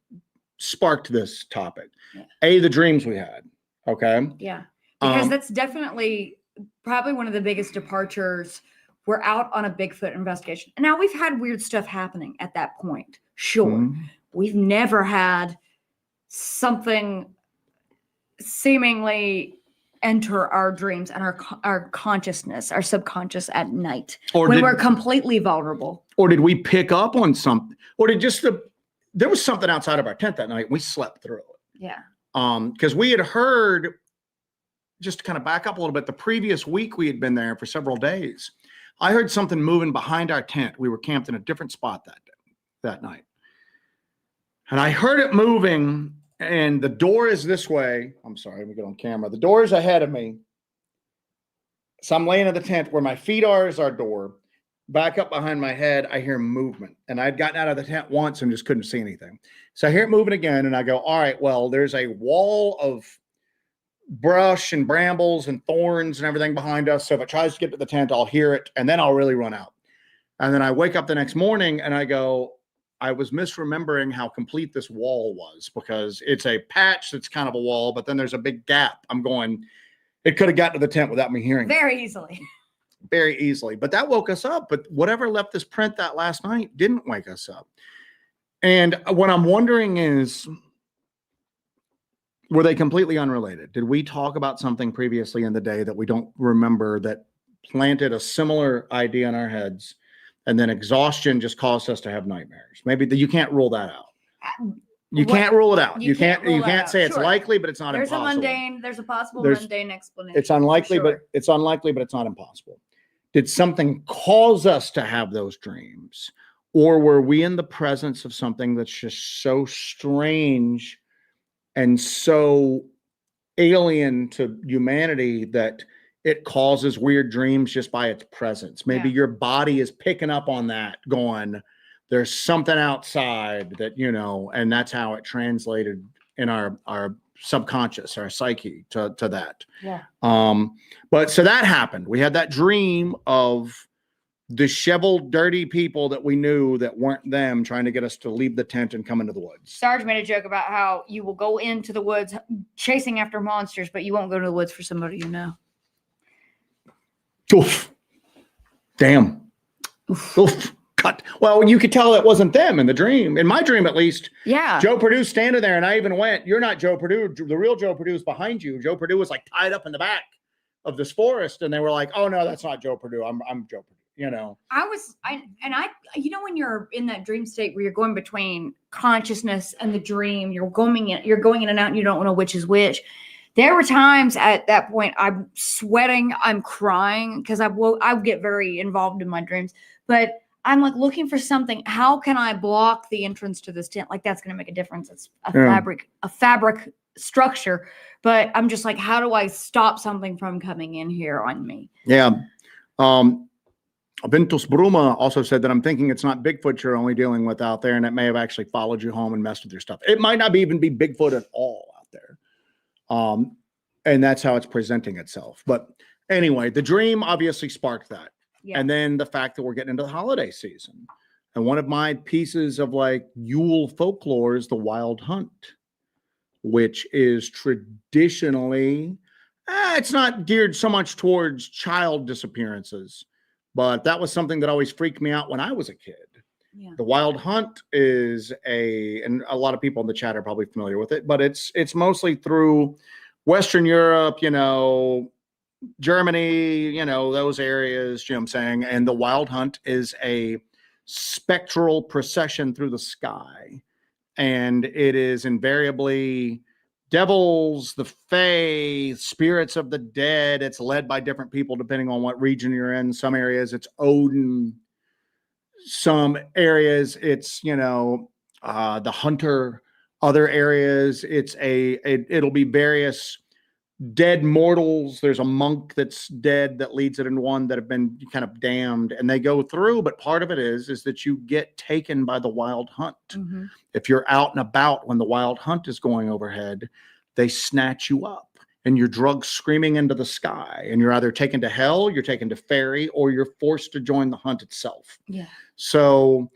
sparked this topic. Yeah. The dreams we had. Okay. Yeah. Because that's definitely probably one of the biggest departures. We're out on a Bigfoot investigation. And now we've had weird stuff happening at that point. Sure. Mm-hmm. We've never had something seemingly enter our dreams and our consciousness, our subconscious at night, or when we're completely vulnerable. Or did we pick up on something? Or did there was something outside of our tent that night. And we slept through it. Yeah. Because we had heard, just to kind of back up a little bit, the previous week we had been there for several days. I heard something moving behind our tent. We were camped in a different spot that night. And I heard it moving, and the door is this way. I'm sorry, let me get on camera. The door is ahead of me. So I'm laying in the tent where my feet are is our door. Back up behind my head, I hear movement. And I'd gotten out of the tent once and just couldn't see anything. So I hear it moving again, and I go, all right, well, there's a wall of brush and brambles and thorns and everything behind us. So if it tries to get to the tent, I'll hear it, and then I'll really run out. And then I wake up the next morning, and I go, I was misremembering how complete this wall was, because it's a patch that's kind of a wall, but then there's a big gap. I'm going, it could have got to the tent without me hearing very easily. Very easily. But that woke us up. But whatever left this print that last night didn't wake us up. And what I'm wondering is, were they completely unrelated? Did we talk about something previously in the day that we don't remember that planted a similar idea in our heads, and then exhaustion just caused us to have nightmares? Maybe you can't rule that out. You can't rule it out. You can't say it's likely, but it's not impossible. There's a possible mundane explanation. It's unlikely, but it's not impossible. Did something cause us to have those dreams? Or were we in the presence of something that's just so strange and so alien to humanity that it causes weird dreams just by its presence? Maybe your body is picking up on that, going, there's something outside that, and that's how it translated in our subconscious, our psyche to that. Yeah. But so that happened. We had that dream of disheveled, dirty people that we knew that weren't them, trying to get us to leave the tent and come into the woods. Sarge made a joke about how you will go into the woods chasing after monsters, but you won't go to the woods for somebody you know. Oof. Damn. Oof. Cut. Well, you could tell it wasn't them in the dream. In my dream, at least. Yeah. Joe Perdue's standing there, and I even went, "You're not Joe Perdue. The real Joe Perdue is behind you." Joe Perdue was like tied up in the back of this forest, and they were like, "Oh no, that's not Joe Perdue. I'm Joe Perdue." When you're in that dream state where you're going between consciousness and the dream, you're going in and out, and you don't know which is which. There were times at that point I'm sweating, I'm crying, because I would get very involved in my dreams, but I'm like looking for something. How can I block the entrance to this tent? Like, that's going to make a difference. It's a fabric structure, but I'm just like, how do I stop something from coming in here on me? Yeah. Ventus Bruma also said that I'm thinking it's not Bigfoot you're only dealing with out there, and it may have actually followed you home and messed with your stuff. It might not even be Bigfoot at all out there. And that's how it's presenting itself. But anyway, the dream obviously sparked that. Yeah. And then the fact that we're getting into the holiday season. And one of my pieces of like Yule folklore is the wild hunt, which is traditionally, it's not geared so much towards child disappearances, but that was something that always freaked me out when I was a kid. Yeah. The wild hunt is and a lot of people in the chat are probably familiar with it, but it's mostly through Western Europe, Germany, those areas, you know what I'm saying? And the wild hunt is a spectral procession through the sky. And it is invariably devils, the fae, spirits of the dead. It's led by different people depending on what region you're in. Some areas it's Odin. Some areas it's, the hunter. Other areas it'll be various dead mortals. There's a monk that's dead that leads it, in one that have been kind of damned, and they go through. But part of it is that you get taken by the wild hunt. Mm-hmm. If you're out and about when the wild hunt is going overhead, they snatch you up and you're drugged screaming into the sky, and you're either taken to hell, you're taken to faerie, or you're forced to join the hunt itself. Yeah. So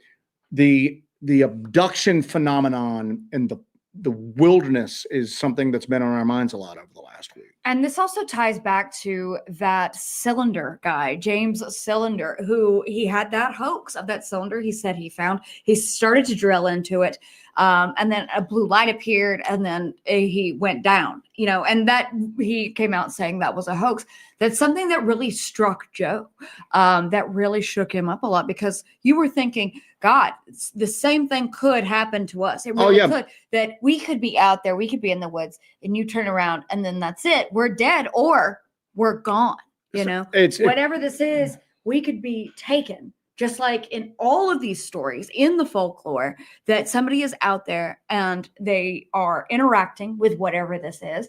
the abduction phenomenon in the wilderness is something that's been on our minds a lot over the last week. And this also ties back to that cylinder guy, James Cylinder, who he had that hoax of that cylinder he said he found. He started to drill into it. And then a blue light appeared, and then he went down, and that he came out saying that was a hoax. That's something that really struck Joe, that really shook him up a lot, because you were thinking, God, the same thing could happen to us. It really could, that we could be out there, we could be in the woods, and you turn around and then that's it. We're dead or we're gone. Whatever this is, we could be taken. Just like in all of these stories in the folklore, that somebody is out there and they are interacting with whatever this is,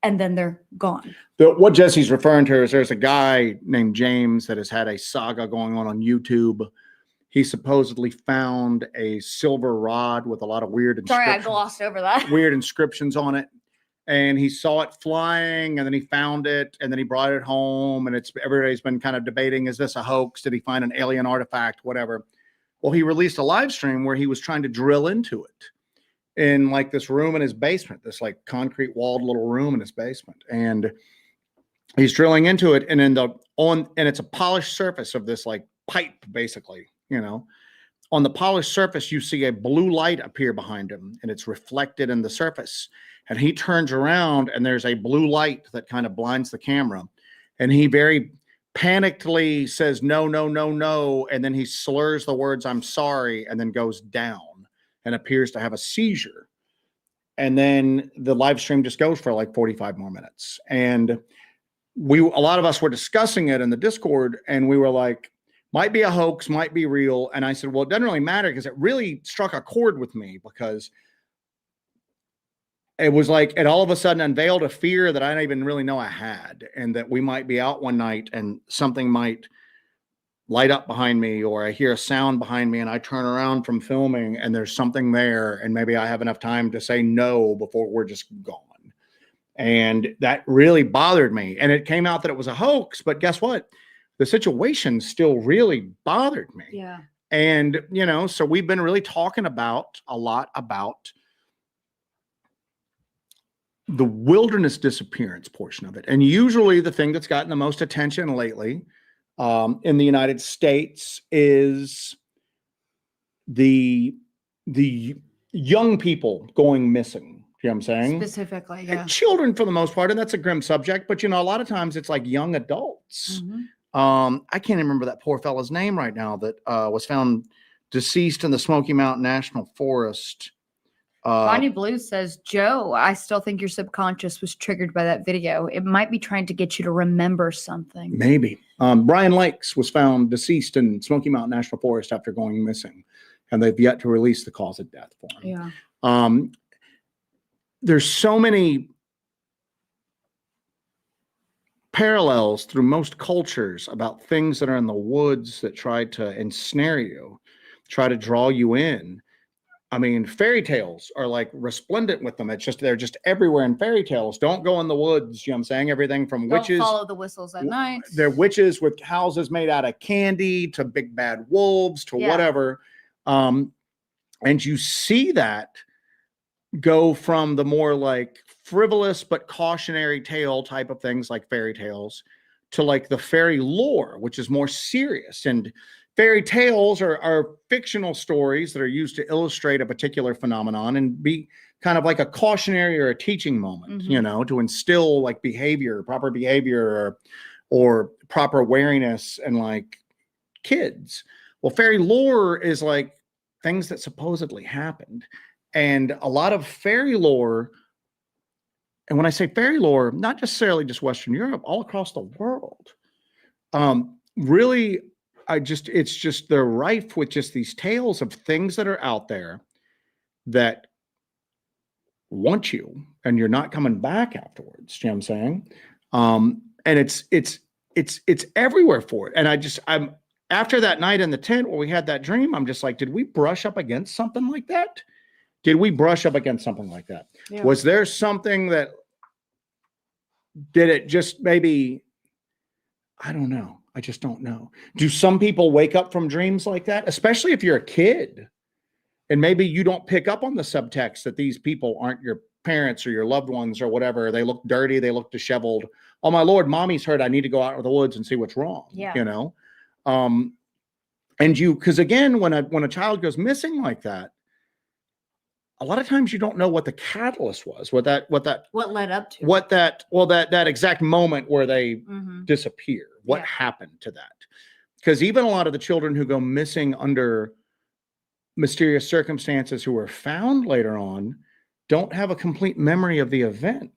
and then they're gone. What Jesse's referring to is there's a guy named James that has had a saga going on YouTube. He supposedly found a silver rod with a lot of weird inscriptions. Sorry, I glossed over that. Weird inscriptions on it. And he saw it flying, and then he found it, and then he brought it home, and everybody's been kind of debating, is this a hoax? Did he find an alien artifact? Whatever. Well, he released a live stream where he was trying to drill into it in like this room in his basement, this like concrete walled little room in his basement. And he's drilling into it. And and it's a polished surface of this like pipe, basically, you know. On the polished surface, you see a blue light appear behind him, and it's reflected in the surface. And he turns around, and there's a blue light that kind of blinds the camera. And he very panickedly says, no, no, no, no. And then he slurs the words, I'm sorry, and then goes down and appears to have a seizure. And then the live stream just goes for like 45 more minutes. And a lot of us were discussing it in the Discord, and we were like, might be a hoax, might be real. And I said, well, it doesn't really matter, because it really struck a chord with me, because it was like it all of a sudden unveiled a fear that I didn't even really know I had, and that we might be out one night and something might light up behind me, or I hear a sound behind me and I turn around from filming and there's something there, and maybe I have enough time to say no before we're just gone. And that really bothered me. And it came out that it was a hoax, but guess what? The situation still really bothered me. Yeah. And, you know, so we've been really talking a lot about the wilderness disappearance portion of it. And usually the thing that's gotten the most attention lately in the United States is the young people going missing. You know what I'm saying? Specifically, yeah. And children for the most part, and that's a grim subject, but you know, a lot of times it's like young adults. I can't even remember that poor fella's name right now that was found deceased in the Smoky Mountain National Forest. Bonnie Blue says, Joe, I still think your subconscious was triggered by that video. It might be trying to get you to remember something. Maybe. Brian Lakes was found deceased in Smoky Mountain National Forest after going missing, and they've yet to release the cause of death for him. Yeah. There's so many parallels through most cultures about things that are in the woods that try to ensnare you, try to draw you in. I mean, fairy tales are like resplendent with them. It's just, they're just everywhere in fairy tales. Don't go in the woods. You know what I'm saying? Everything from witches. Don't follow the whistles at night. They're witches with houses made out of candy to big bad wolves to whatever. And you see that go from the more like frivolous but cautionary tale type of things like fairy tales to like the fairy lore, which is more serious. And fairy tales are fictional stories that are used to illustrate a particular phenomenon and be kind of like a cautionary or a teaching moment, you know, to instill like proper behavior or proper wariness in like kids. Well, fairy lore is like things that supposedly happened. And a lot of fairy lore, and when I say fairy lore, not necessarily just Western Europe, all across the world, really, it's just they're rife with just these tales of things that are out there that want you, and you're not coming back afterwards. You know what I'm saying? And it's everywhere for it. And I'm after that night in the tent where we had that dream, I'm just like, did we brush up against something like that? Did we brush up against something like that? Yeah. Was there something that did it just maybe? I don't know. I just don't know. Do some people wake up from dreams like that? Especially if you're a kid and maybe you don't pick up on the subtext that these people aren't your parents or your loved ones or whatever. They look dirty. They look disheveled. Oh my Lord, mommy's hurt. I need to go out of the woods and see what's wrong. Yeah. You know? Because again, when a child goes missing like that, a lot of times you don't know what the catalyst was, what led up to that exact moment where they disappear. What happened to that? Because even a lot of the children who go missing under mysterious circumstances who are found later on don't have a complete memory of the event.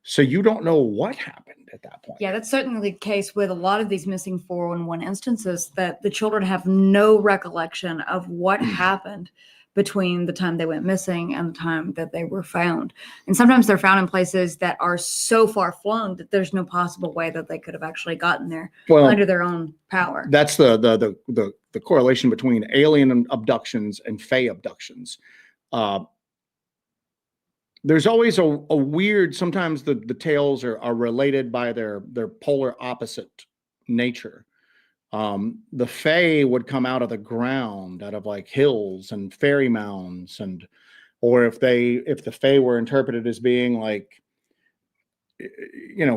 So you don't know what happened at that point. Yeah, that's certainly the case with a lot of these missing 411 instances, that the children have no recollection of what happened between the time they went missing and the time that they were found. And sometimes they're found in places that are so far flung that there's no possible way that they could have actually gotten there under their own power. That's the correlation between alien abductions and fae abductions. There's always a weird, sometimes the tales are related by their polar opposite nature. The fae would come out of the ground, out of like hills and fairy mounds, or if the fae were interpreted as being like,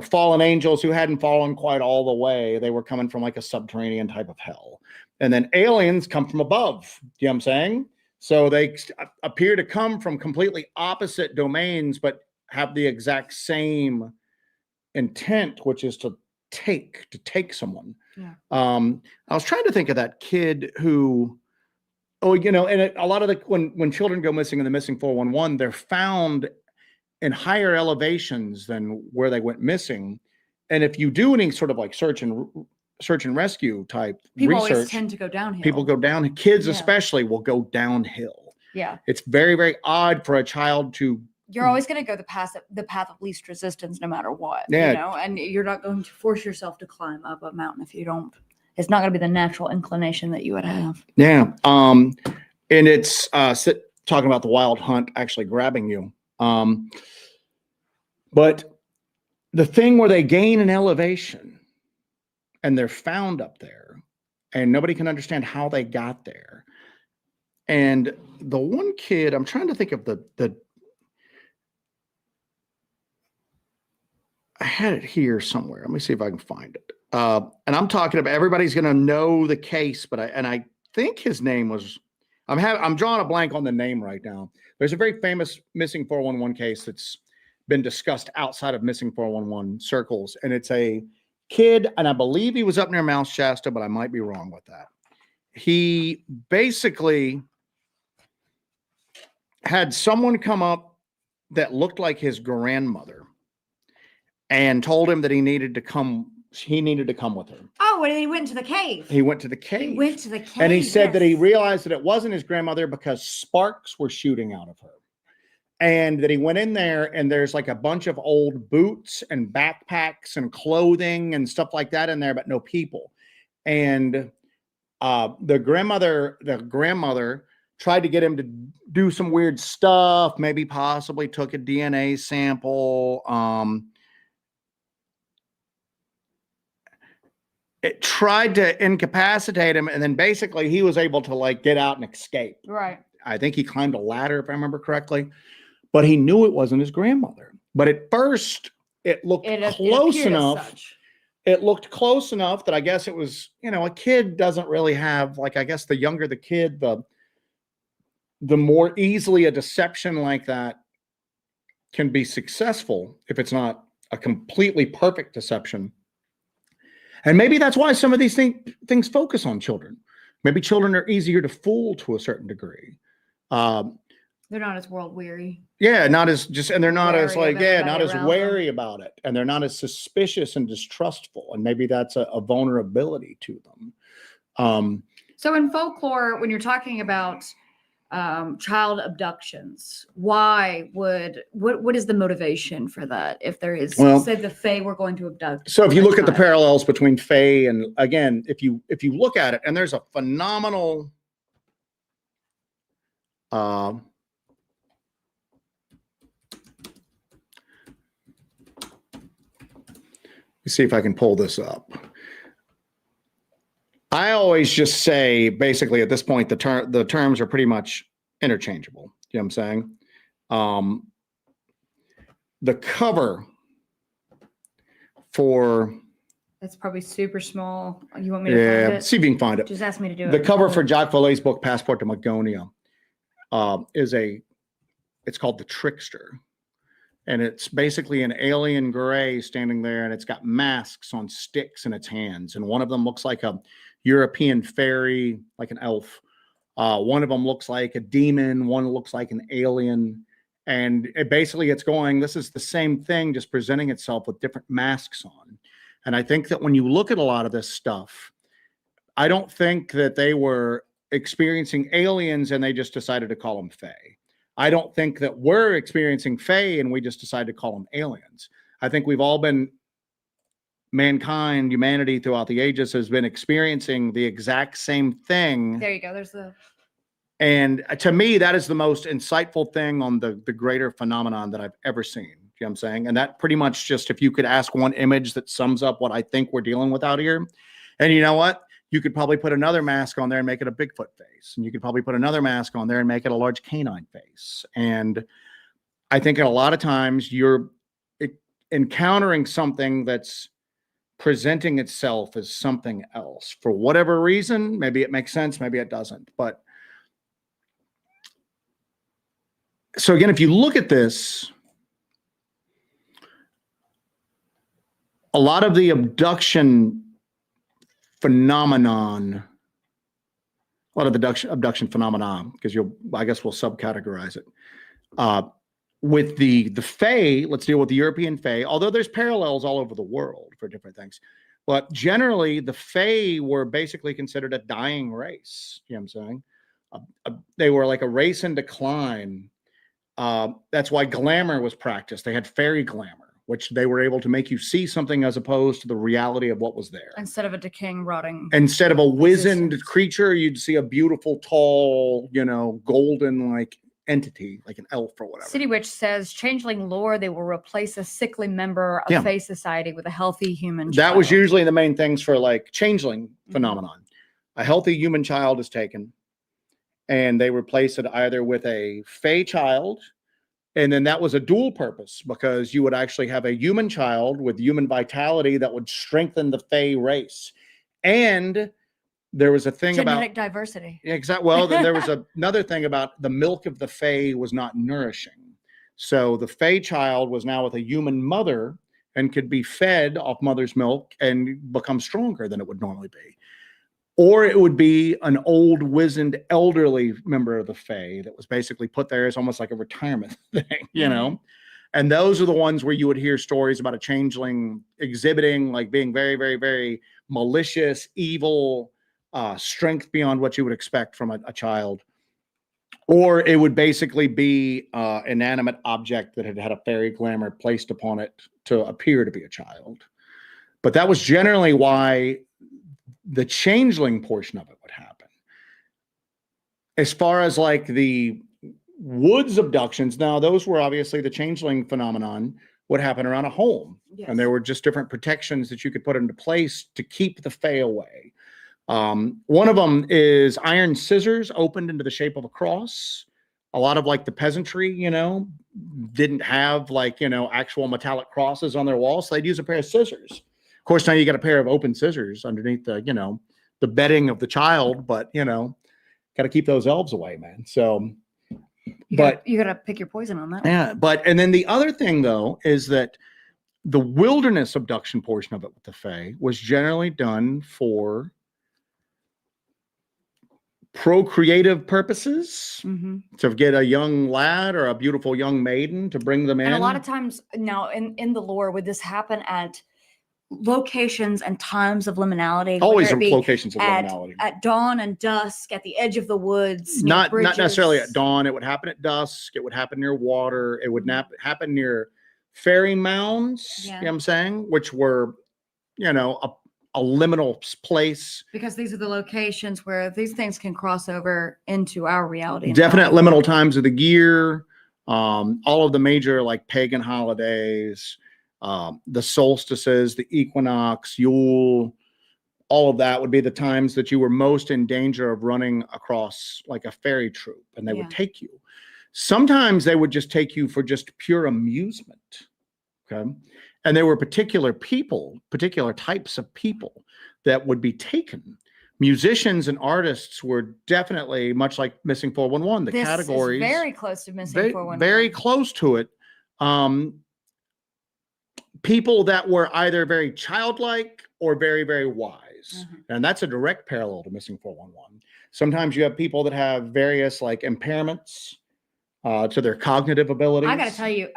fallen angels who hadn't fallen quite all the way, they were coming from like a subterranean type of hell. And then aliens come from above. You know what I'm saying? So they appear to come from completely opposite domains, but have the exact same intent, which is to take someone. Yeah. I was trying to think of that kid who, a lot of when children go missing in the missing 411, they're found in higher elevations than where they went missing. And if you do any sort of like search and rescue type people research, always tend to go downhill. People go down. Kids especially will go downhill. Yeah. It's very, very odd for a child to. You're always going to go the path of least resistance, no matter what. Yeah. And you're not going to force yourself to climb up a mountain if you don't. It's not going to be the natural inclination that you would have. Yeah. And it's talking about the wild hunt actually grabbing you. But the thing where they gain an elevation and they're found up there and nobody can understand how they got there. And the one kid, I'm trying to think of the I had it here somewhere. Let me see if I can find it. And I'm talking about, everybody's going to know the case, but I think his name was, I'm drawing a blank on the name right now. There's a very famous missing 411 case that's been discussed outside of missing 411 circles. And it's a kid, and I believe he was up near Mount Shasta, but I might be wrong with that. He basically had someone come up that looked like his grandmother and told him that he needed to come with her. Oh, and he went to the cave. He went to the cave. He went to the cave. And he said that he realized that it wasn't his grandmother because sparks were shooting out of her. And that he went in there and there's like a bunch of old boots and backpacks and clothing and stuff like that in there, but no people. And the grandmother tried to get him to do some weird stuff, maybe possibly took a DNA sample. It tried to incapacitate him, and then basically he was able to like get out and escape. Right. I think he climbed a ladder, if I remember correctly, but he knew it wasn't his grandmother. But at first it looked close enough. It looked close enough that I guess it was, a kid doesn't really have, like, I guess the younger the kid, the more easily a deception like that can be successful if it's not a completely perfect deception. And maybe that's why some of these things focus on children. Maybe children are easier to fool to a certain degree. They're not as world weary. Yeah, not as wary them. About it. And they're not as suspicious and distrustful. And maybe that's a vulnerability to them. So in folklore, when you're talking about child abductions, what is the motivation for that? If there is, say the fae were going to abduct. So if you look at the parallels between fae and, again, if you look at it, and there's a phenomenal let me see if I can pull this up. I always just say, basically, at this point, the terms are pretty much interchangeable. You know what I'm saying? The cover for... That's probably super small. You want me to find it? See if you can find it. Just ask me to do it. The cover for Jacques Vallée's book, Passport to Magonia, it's called The Trickster. And it's basically an alien gray standing there, and it's got masks on sticks in its hands. And one of them looks like a European fairy, like an elf. One of them looks like a demon. One looks like an alien. And it's going, this is the same thing, just presenting itself with different masks on. And I think that when you look at a lot of this stuff, I don't think that they were experiencing aliens and they just decided to call them fae. I don't think that we're experiencing fae and we just decided to call them aliens. I think we've all been, humanity throughout the ages has been experiencing the exact same thing. There you go. And to me, that is the most insightful thing on the greater phenomenon that I've ever seen. You know what I'm saying? And that pretty much just, if you could ask one image that sums up what I think we're dealing with out here. And you know what? You could probably put another mask on there and make it a Bigfoot face. And you could probably put another mask on there and make it a large canine face. And I think a lot of times you're encountering something that's presenting itself as something else for whatever reason. Maybe it makes sense, maybe it doesn't. But so again, if you look at this, a lot of the abduction phenomenon, because I guess we'll subcategorize it. With the fae, let's deal with the European fae, although there's parallels all over the world for different things. But generally, the fae were basically considered a dying race. You know what I'm saying? They were like a race in decline. That's why glamour was practiced. They had fairy glamour, which they were able to make you see something as opposed to the reality of what was there. Instead of a decaying, rotting. Instead of a wizened creature, you'd see a beautiful, tall, golden like entity, like an elf or whatever. City Witch says, changeling lore, they will replace a sickly member of Fae society with a healthy human child. That was usually the main things for like changeling phenomenon. A healthy human child is taken and they replace it either with a Fae child, and then that was a dual purpose because you would actually have a human child with human vitality that would strengthen the Fae race. And there was a thing about genetic diversity. Exactly. Well, then there was another thing about the milk of the Fae was not nourishing. So the Fae child was now with a human mother and could be fed off mother's milk and become stronger than it would normally be. Or it would be an old, wizened, elderly member of the Fae that was basically put there as almost like a retirement thing, And those are the ones where you would hear stories about a changeling exhibiting, like being very, very, very malicious, evil, strength beyond what you would expect from a child. Or it would basically be an inanimate object that had had a fairy glamour placed upon it to appear to be a child. But that was generally why the changeling portion of it would happen. As far as like the woods abductions, now those were obviously the changeling phenomenon would happen around a home. Yes. And there were just different protections that you could put into place to keep the Fae away. One of them is iron scissors opened into the shape of a cross. A lot of like the peasantry, didn't have like, actual metallic crosses on their walls. So they'd use a pair of scissors. Of course, now you got a pair of open scissors underneath the, the bedding of the child, but, got to keep those elves away, man. So, you got to pick your poison on that. Yeah. And then the other thing though, is that the wilderness abduction portion of it with the Fae was generally done for procreative purposes, to get a young lad or a beautiful young maiden to bring them in. And a lot of times now in the lore, would this happen at locations and times of liminality? Always locations of liminality. At dawn and dusk, at the edge of the woods. Not necessarily at dawn. It would happen at dusk. It would happen near water. It would happen near fairy mounds, you know what I'm saying? Which were, a liminal place. Because these are the locations where these things can cross over into our reality. Definite liminal times of the year. All of the major like pagan holidays, the solstices, the equinox, Yule, all of that would be the times that you were most in danger of running across like a fairy troop, and they would take you. Sometimes they would just take you for just pure amusement. Okay. And there were particular types of people that would be taken. Musicians and artists were definitely much like Missing 411. The categories is very close to Missing 411. Very close to it. People that were either very childlike or very, very wise. And that's a direct parallel to Missing 411. Sometimes you have people that have various like impairments to their cognitive abilities. I got to tell you,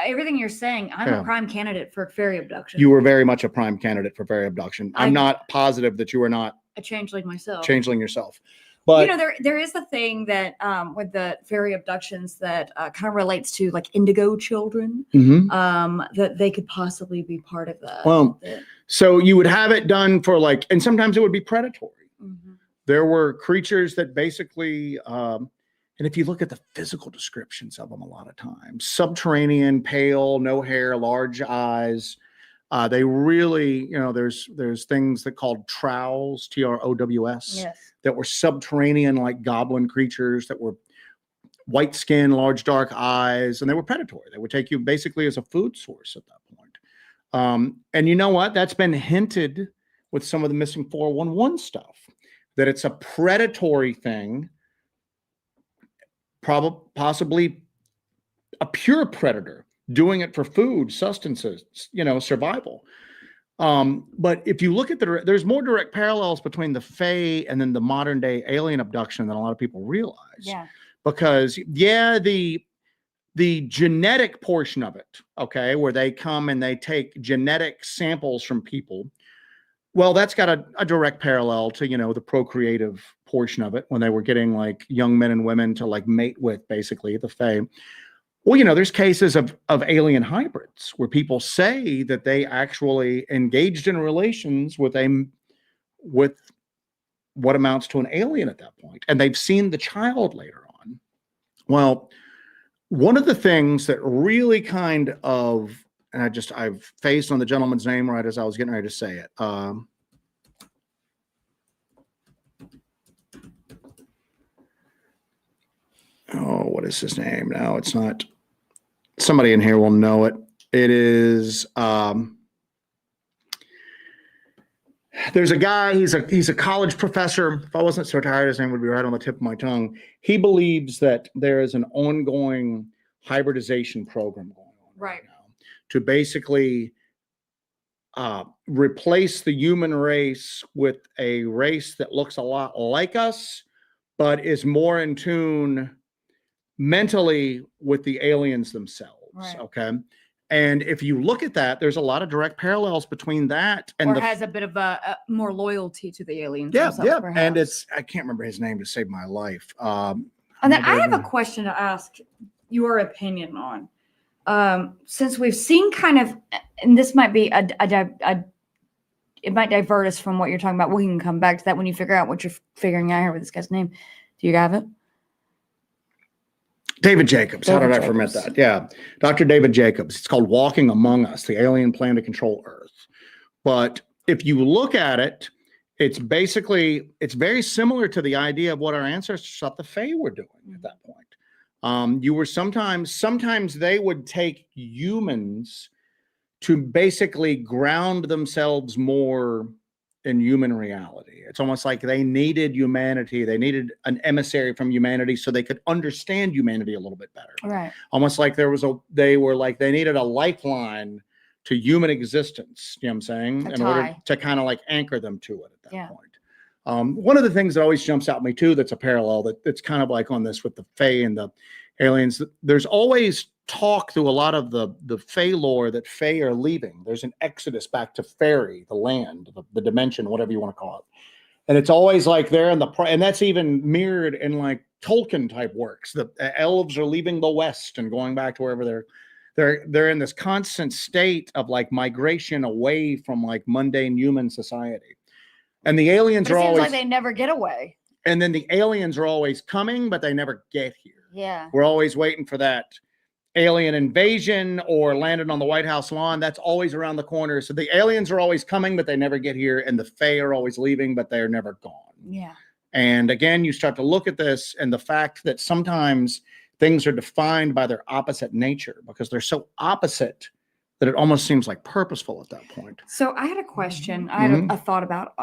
everything you're saying, I'm a prime candidate for fairy abduction. You were very much a prime candidate for fairy abduction. I'm not positive that you were not a changeling myself. Changeling yourself. But there is a thing that with the fairy abductions that kind of relates to like indigo children, that they could possibly be part of that. Well, so you would have it done for like, and sometimes it would be predatory. There were creatures that basically, and if you look at the physical descriptions of them, a lot of times, subterranean, pale, no hair, large eyes, They really, there's things that called trowels, TROWS, Yes. that were subterranean, like goblin creatures that were white skin, large dark eyes, and they were predatory. They would take you basically as a food source at that point. And you know what? That's been hinted with some of the missing 411 stuff, that it's a predatory thing, possibly a pure predator doing it for food, sustenance, survival. But if you look at there's more direct parallels between the fae and then the modern day alien abduction than a lot of people realize. Yeah. Because the genetic portion of it, okay, where they come and they take genetic samples from people, well, that's got a direct parallel to, the procreative portion of it, when they were getting like young men and women to like mate with, basically, the fae. Well, there's cases of alien hybrids where people say that they actually engaged in relations with what amounts to an alien at that point, and they've seen the child later on. Well, one of the things that really kind of, and I've phased on the gentleman's name right as I was getting ready to say it. What is his name? No, it's not. Somebody in here will know it. It is, there's a guy, he's a college professor. If I wasn't so tired, his name would be right on the tip of my tongue. He believes that there is an ongoing hybridization program going on right now to basically replace the human race with a race that looks a lot like us, but is more in tune mentally with the aliens themselves. Right. Okay. And if you look at that, there's a lot of direct parallels between that and has a bit of a more loyalty to the aliens. Yeah. Perhaps. And I can't remember his name to save my life. And then I have a question to ask your opinion on. Since we've seen kind of, and this might be it might divert us from what you're talking about. We can come back to that when you figure out what you're figuring out here with this guy's name. Do you have it? David Jacobs. How did I forget that? Yeah. Dr. David Jacobs. It's called Walking Among Us, the alien plan to control Earth. But if you look at it, it's very similar to the idea of what our ancestors thought the Fae were doing at that point. You were sometimes they would take humans to basically ground themselves more in human reality. It's almost like they needed humanity. They needed an emissary from humanity so they could understand humanity a little bit better. Right. Almost like they needed a lifeline to human existence, you know what I'm saying? In order to kind of like anchor them to it at that point. One of the things that always jumps out at me too, that's a parallel that's kind of like on this with the Fae and the aliens. There's always talk through a lot of the Fae lore that Fae are leaving. There's an exodus back to faerie, the land, the dimension, whatever you want to call it. And it's always like they're and that's even mirrored in like Tolkien type works. The elves are leaving the West and going back to wherever they're in this constant state of like migration away from like mundane human society. And the aliens are always like they never get away. And then the aliens are always coming, but they never get here. Yeah. We're always waiting for that alien invasion or landed on the White House lawn. That's always around the corner. So the aliens are always coming, but they never get here. And the Fae are always leaving, but they're never gone. Yeah. And again, you start to look at this and the fact that sometimes things are defined by their opposite nature because they're so opposite that it almost seems like purposeful at that point. So I had a question. I had a thought about,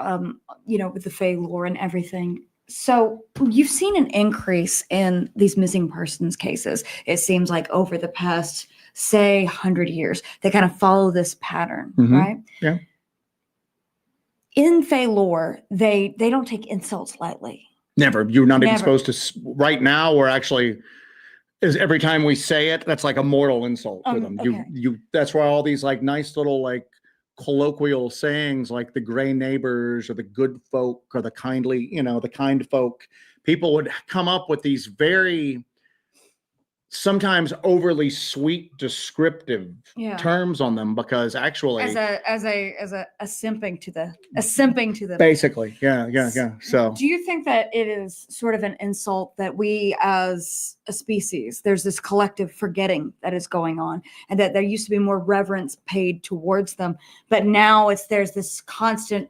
with the Fae lore and everything. So you've seen an increase in these missing persons cases. It seems like over the past, say, 100 years, they kind of follow this pattern, right? Yeah. In Fae lore, they don't take insults lightly. Never. You're not even supposed to. Right now, we're actually, every time we say it, that's like a mortal insult to them. Okay. That's why all these like nice little like colloquial sayings like the gray neighbors or the good folk or the kindly, the kind folk, people would come up with these very sometimes overly sweet descriptive terms on them, because actually as a simping to the basically so do you think that it is sort of an insult that we as a species, there's this collective forgetting that is going on, and that there used to be more reverence paid towards them, but now there's this constant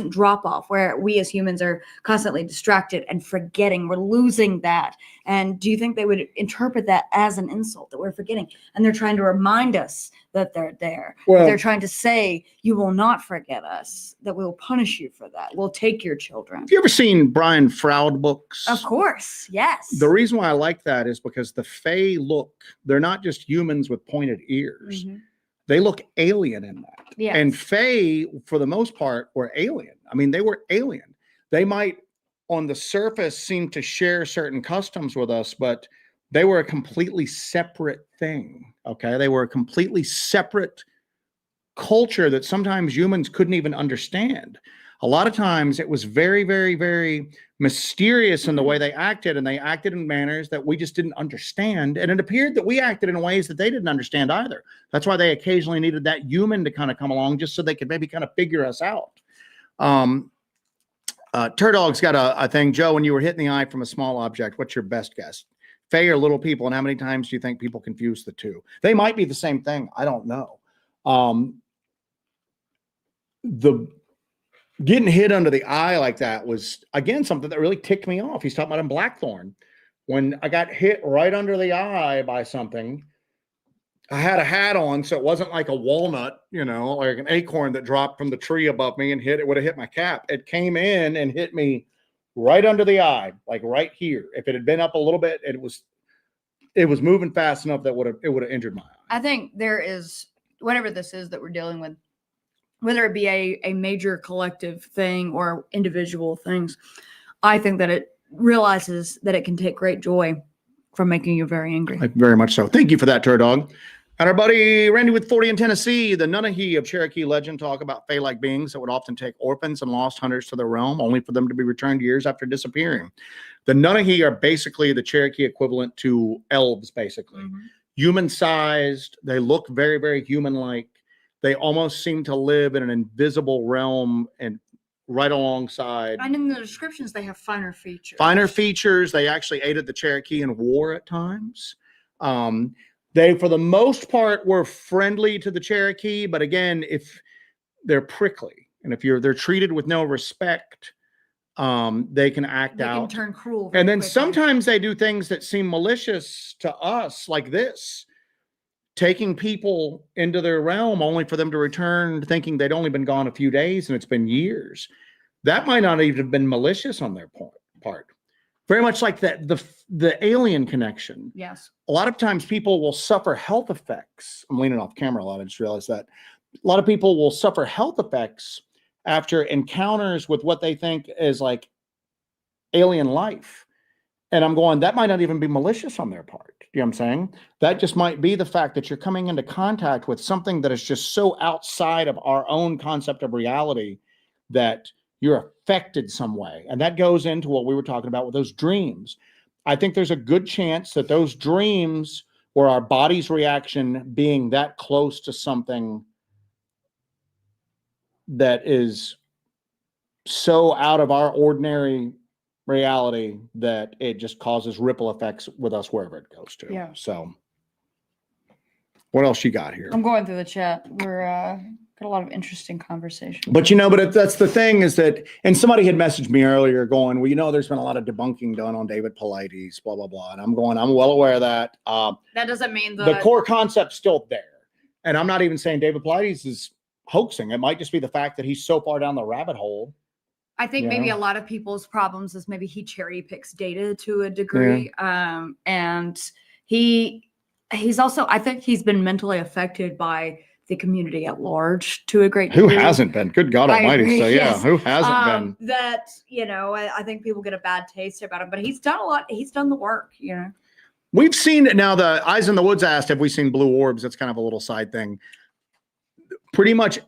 drop off where we as humans are constantly distracted and forgetting, we're losing that? And do you think they would interpret that as an insult, that we're forgetting, and they're trying to remind us that they're there? Well, they're trying to say, you will not forget us, that we will punish you for that. We'll take your children. Have you ever seen Brian Froud books? Of course, yes. The reason why I like that is because the Fae they're not just humans with pointed ears. Mm-hmm. They look alien in that. Yes. And Fae, for the most part, were alien. I mean, they were alien. They might, on the surface, seem to share certain customs with us, but they were a completely separate thing. Okay. They were a completely separate culture that sometimes humans couldn't even understand. A lot of times it was very, very, very mysterious in the way they acted, and they acted in manners that we just didn't understand. And it appeared that we acted in ways that they didn't understand either. That's why they occasionally needed that human to kind of come along just so they could maybe kind of figure us out. Turdog's got a thing. Joe, when you were hit in the eye from a small object, what's your best guess? Fae or little people, and how many times do you think people confuse the two? They might be the same thing. I don't know. The getting hit under the eye like that was, again, something that really ticked me off. He's talking about in Blackthorn. When I got hit right under the eye by something, I had a hat on, so it wasn't like a walnut, like an acorn that dropped from the tree above me and it would have hit my cap. It came in and hit me right under the eye, like right here. If it had been up a little bit, it was moving fast enough that it would have injured my eye. I think there is, whatever this is that we're dealing with, whether it be a major collective thing or individual things, I think that it realizes that it can take great joy from making you very angry. Very much so. Thank you for that, Turdog. And our buddy Randy with 40 in Tennessee, the Nunnahi of Cherokee legend talk about fae-like beings that would often take orphans and lost hunters to their realm, only for them to be returned years after disappearing. The Nunnahi are basically the Cherokee equivalent to elves, basically. Mm-hmm. Human-sized. They look very, very human-like. They almost seem to live in an invisible realm and right alongside. And in the descriptions, they have finer features. Finer features. They actually aided the Cherokee in war at times. They, for the most part, were friendly to the Cherokee, but again, if they're prickly and if they're treated with no respect, they can act out. They can turn cruel. And then sometimes they do things that seem malicious to us, like this. Taking people into their realm only for them to return thinking they'd only been gone a few days and it's been years. That might not even have been malicious on their part. Very much like that, the alien connection. Yes. A lot of times people will suffer health effects. I'm leaning off camera a lot. I just realized that. A lot of people will suffer health effects after encounters with what they think is like alien life. And I'm going, that might not even be malicious on their part. You know what I'm saying? That just might be the fact that you're coming into contact with something that is just so outside of our own concept of reality that you're affected some way. And that goes into what we were talking about with those dreams. I think there's a good chance that those dreams were our body's reaction being that close to something that is so out of our ordinary reality that it just causes ripple effects with us wherever it goes to. Yeah. So what else you got here? I'm going through the chat. We're got a lot of interesting conversation. But that's the thing is that, and somebody had messaged me earlier going, well, there's been a lot of debunking done on David Paulides, blah, blah, blah. And I'm well aware of that. That doesn't mean the core concept's still there. And I'm not even saying David Paulides is hoaxing. It might just be the fact that he's so far down the rabbit hole. I think maybe a lot of people's problems is maybe he cherry picks data to a degree. Yeah. And he's also, I think he's been mentally affected by the community at large to a great degree. Who hasn't been? Good God Almighty. So yeah, who hasn't been? That, I think people get a bad taste about him, but he's done a lot. He's done the work, We've seen it now. The Eyes in the Woods asked, have we seen blue orbs? That's kind of a little side thing. Pretty much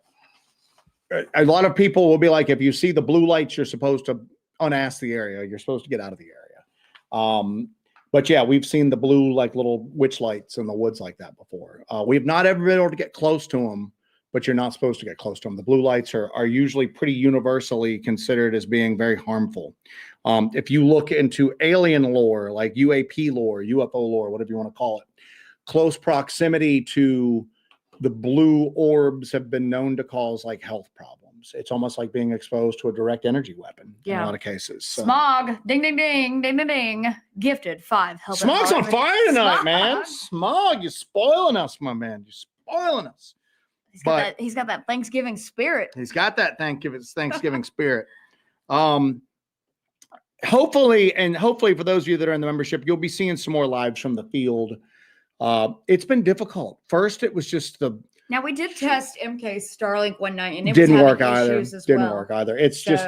a lot of people will be like, if you see the blue lights, you're supposed to unask the area. You're supposed to get out of the area. But yeah, we've seen the blue, like little witch lights in the woods like that before. We've not ever been able to get close to them, but you're not supposed to get close to them. The blue lights are usually pretty universally considered as being very harmful. If you look into alien lore, like UAP lore, UFO lore, whatever you want to call it, close proximity to the blue orbs have been known to cause like health problems. It's almost like being exposed to a direct energy weapon in a lot of cases. So. Smog, ding, ding, ding, ding, ding, ding. Gifted 5. Smog's on fire tonight, man. Smog, you're spoiling us, my man. You're spoiling us. He's got that Thanksgiving spirit. He's got that Thanksgiving spirit. Hopefully for those of you that are in the membership, you'll be seeing some more lives from the field. It's been difficult. First, it was just Now we did test MK Starlink one night, and it didn't was work either. Didn't work either. It's just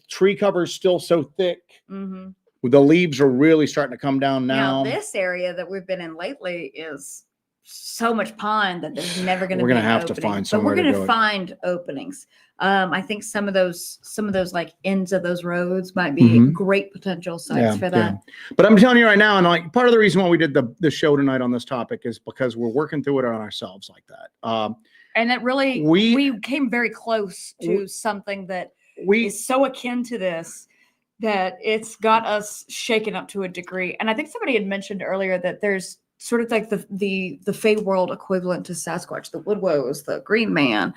tree cover's still so thick. Mm-hmm. The leaves are really starting to come down now. This area that we've been in lately is so much pine that there's never going to be. We're going to have opening. to find somewhere. But we're going to find openings. I think some of those like ends of those roads might be great potential sites for that. Yeah. But I'm telling you right now, and like part of the reason why we did the show tonight on this topic is because we're working through it on ourselves like that. And it really, we came very close to something that is so akin to this that it's got us shaken up to a degree. And I think somebody had mentioned earlier that there's sort of like the Fae world equivalent to Sasquatch, the Woodwows, the Green Man.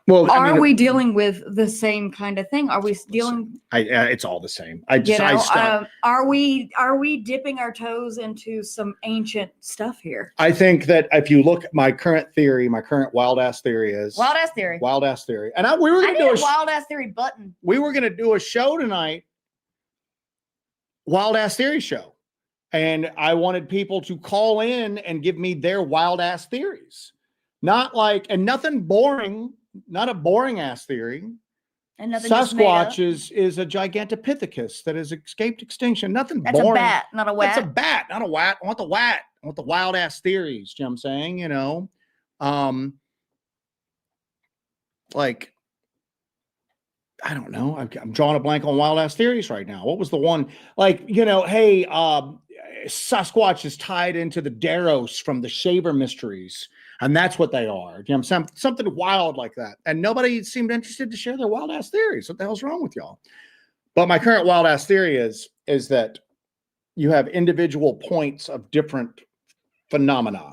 Are we dealing with the same kind of thing? Are we dealing? It's all the same. Are we dipping our toes into some ancient stuff here? I think that if you look at my current wild ass theory is wild ass theory. And we were going to do a wild ass theory button. We were going to do a show tonight, wild ass theory show. And I wanted people to call in and give me their wild ass theories. Not nothing boring, not a boring ass theory. And Sasquatch is a gigantopithecus that has escaped extinction. Nothing That's boring. That's a bat, not a wat. That's a bat, not a wat. I want the wat. I want the wild ass theories. You know what I'm saying? You know? I don't know. I'm drawing a blank on wild ass theories right now. What was the one? Hey, Sasquatch is tied into the Daros from the Shaver Mysteries, and that's what they are. You know, something wild like that. And nobody seemed interested to share their wild ass theories. What the hell's wrong with y'all? But my current wild ass theory is that you have individual points of different phenomena,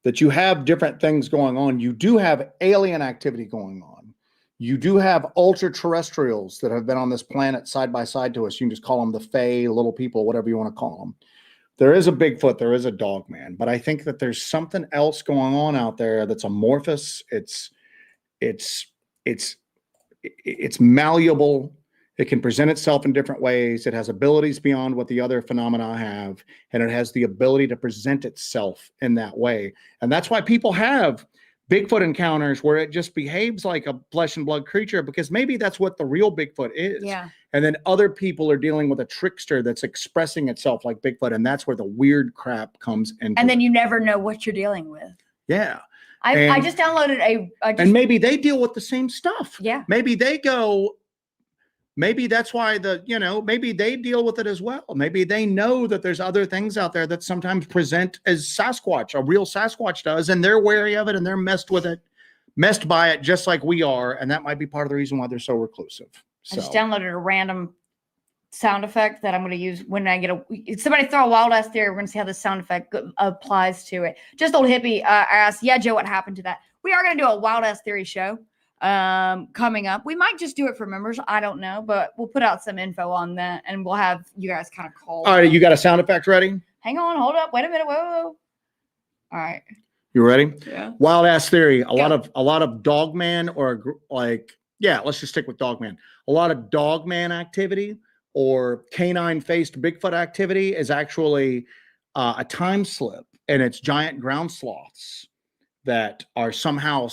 that you have different things going on. You do have alien activity going on. You do have ultra-terrestrials that have been on this planet side by side to us. You can just call them the Fae, little people, whatever you want to call them. There is a Bigfoot, there is a Dogman, but I think that there's something else going on out there that's amorphous. It's malleable. It can present itself in different ways. It has abilities beyond what the other phenomena have, and it has the ability to present itself in that way. And that's why people have Bigfoot encounters where it just behaves like a flesh and blood creature, because maybe that's what the real Bigfoot is. Yeah. And then other people are dealing with a trickster that's expressing itself like Bigfoot. And that's where the weird crap comes in. And then you never know what you're dealing with. Yeah. I just downloaded and maybe they deal with the same stuff. Yeah. Maybe that's why maybe they deal with it as well. Maybe they know that there's other things out there that sometimes present as Sasquatch, a real Sasquatch does, and they're wary of it and they're messed by it just like we are. And that might be part of the reason why they're so reclusive. I just downloaded a random sound effect that I'm going to use when I get somebody throw a wild ass theory. We're going to see how the sound effect applies to it. Just old hippie asked, yeah, Joe, what happened to that? We are going to do a wild ass theory show coming up. We might just do it for members. I don't know, but we'll put out some info on that and we'll have you guys kind of call. All right. You got a sound effect ready? Hang on. Hold up. Wait a minute. Whoa. All right. You ready? Yeah. Wild ass theory. A lot of Dogman let's just stick with Dogman. A lot of Dogman activity or canine faced Bigfoot activity is actually a time slip, and it's giant ground sloths that are somehow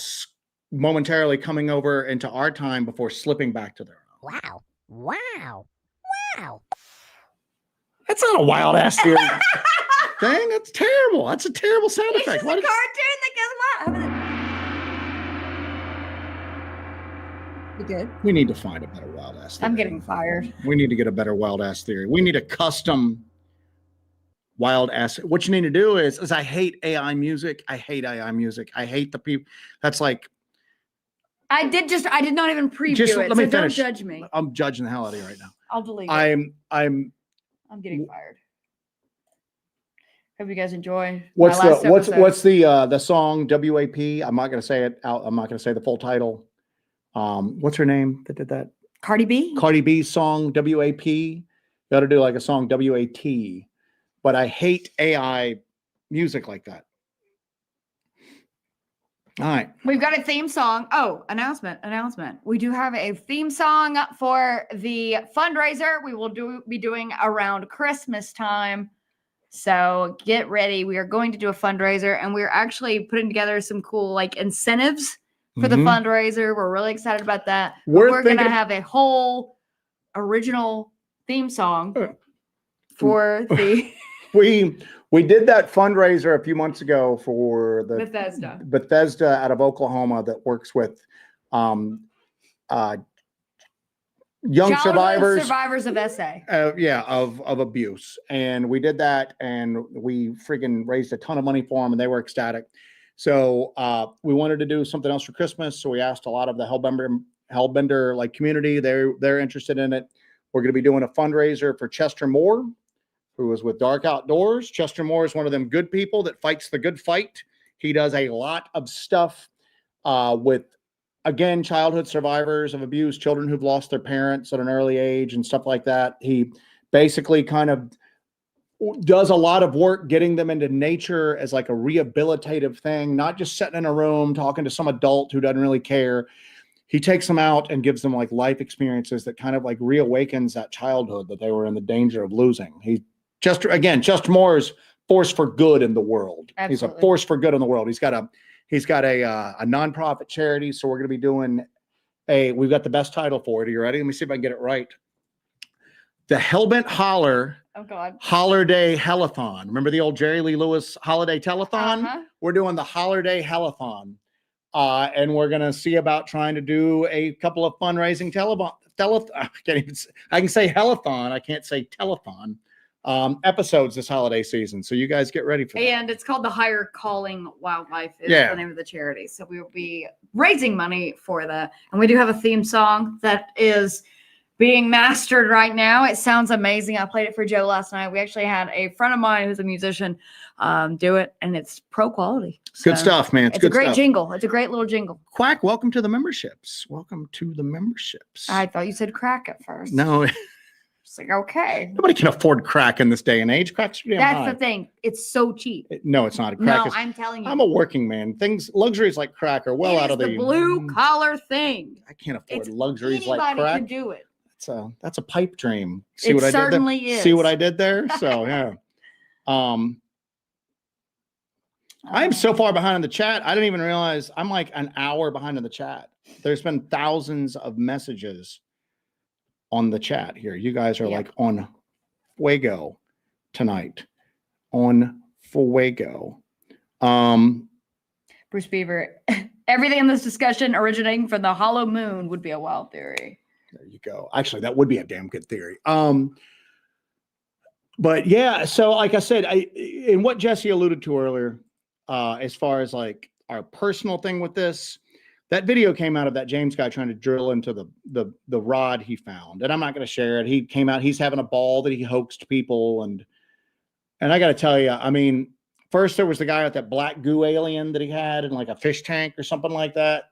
momentarily coming over into our time before slipping back to their own. Wow. That's not a wild ass theory thing. That's terrible. That's a terrible sound effect. It's just a cartoon that goes wild. You good? We need to find a better wild ass theory. I'm getting fired. We need to get a better wild ass theory. We need a custom wild ass. What you need to do is I hate AI music. I hate AI music. I hate the people. That's like. I did not even preview it. Let me so finish. Don't judge me. I'm judging the hell out of you right now. I'll delete it. I'm getting fired. Hope you guys enjoy. What's the song WAP? I'm not gonna say it out. I'm not gonna say the full title. What's her name that did that? Cardi B. Cardi B's song WAP. You got to do like a song WAT. But I hate AI music like that. All right. We've got a theme song. Oh, announcement. We do have a theme song for the fundraiser. We will be doing around Christmas time. So get ready. We are going to do a fundraiser, and we're actually putting together some cool like incentives for the fundraiser. We're really excited about that. We're going to have a whole original theme song for the... We did that fundraiser a few months ago for the Bethesda out of Oklahoma that works with young survivors of SA. Of abuse. And we did that, and we friggin' raised a ton of money for them, and they were ecstatic. So we wanted to do something else for Christmas. So we asked a lot of the Hellbender like community. They're interested in it. We're going to be doing a fundraiser for Chester Moore, who was with Dark Outdoors. Chester Moore is one of them good people that fights the good fight. He does a lot of stuff with, again, childhood survivors of abuse, children who've lost their parents at an early age and stuff like that. He basically kind of does a lot of work getting them into nature as like a rehabilitative thing, not just sitting in a room talking to some adult who doesn't really care. He takes them out and gives them like life experiences that kind of like reawakens that childhood that they were in the danger of losing. Chester Moore is force for good in the world. Absolutely. He's a force for good in the world. He's got a nonprofit charity. So we're going to be doing we've got the best title for it. Are you ready? Let me see if I can get it right. The Hellbent Holler. Oh God. Holler Day Hellathon. Remember the old Jerry Lee Lewis holiday telethon? Uh-huh. We're doing the Holler Day Hellathon. And we're going to see about trying to do a couple of fundraising I can say hellathon. I can't say telethon. Episodes this holiday season. So you guys get ready for that. And it's called the Higher Calling Wildlife is the name of the charity. So we will be raising money for that. And we do have a theme song that is being mastered right now. It sounds amazing. I played it for Joe last night. We actually had a friend of mine who's a musician do it, and it's pro quality. So good stuff, man. It's a great jingle. It's a great little jingle. Quack, welcome to the memberships. I thought you said crack at first. No. It's like, okay. Nobody can afford crack in this day and age. Crack's damn high. That's the thing. It's so cheap. No, it's not. I'm telling you. I'm a working man. Luxuries like crack are well out of the blue collar thing. I can't afford luxuries like crack. Anybody can do it. That's a pipe dream. See what I did there? Is. See what I did there? So yeah. I'm so far behind in the chat. I didn't even realize I'm like an hour behind in the chat. There's been thousands of messages on the chat here. You guys are like on fuego tonight. On fuego. Bruce Beaver, everything in this discussion originating from the hollow moon would be a wild theory. There you go. Actually, that would be a damn good theory. But yeah, so like I said, in what Jesse alluded to earlier, as far as like our personal thing with this, that video came out of that James guy trying to drill into the rod he found. And I'm not going to share it. He came out, he's having a ball that he hoaxed people. And I got to tell you, I mean, first there was the guy with that black goo alien that he had in like a fish tank or something like that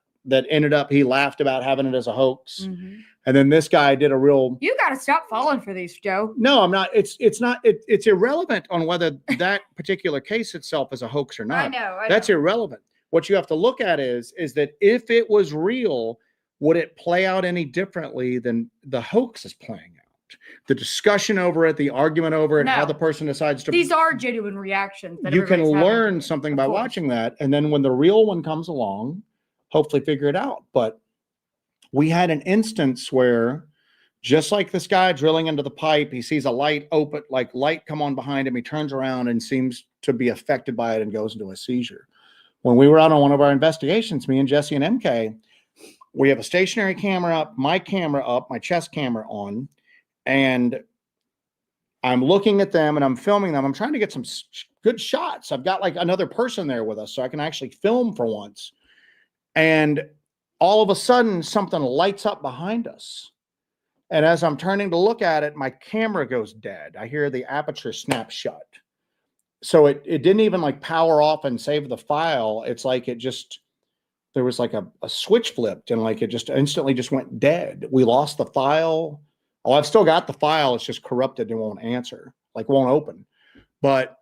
ended up, he laughed about having it as a hoax. Mm-hmm. And then this guy did a real... You got to stop falling for these, Joe. No, I'm not. It's irrelevant on whether that particular case itself is a hoax or not. I know. That's irrelevant. What you have to look at is that if it was real, would it play out any differently than the hoax is playing out? The discussion over it, the argument over it, how the person decides to... These are genuine reactions. You can learn something by watching that. And then when the real one comes along, hopefully figure it out. But we had an instance where, just like this guy drilling into the pipe, he sees a light open, like light come on behind him. He turns around and seems to be affected by it and goes into a seizure. When we were out on one of our investigations, me and Jesse and MK, we have a stationary camera up, my camera up, my chest camera on, and I'm looking at them and I'm filming them. I'm trying to get some good shots. I've got like another person there with us so I can actually film for once. And all of a sudden, something lights up behind us. And as I'm turning to look at it, my camera goes dead. I hear the aperture snap shut. So it didn't even like power off and save the file. It's like there was like a switch flipped and like it just instantly just went dead. We lost the file. Oh, I've still got the file. It's just corrupted and won't answer, like won't open. But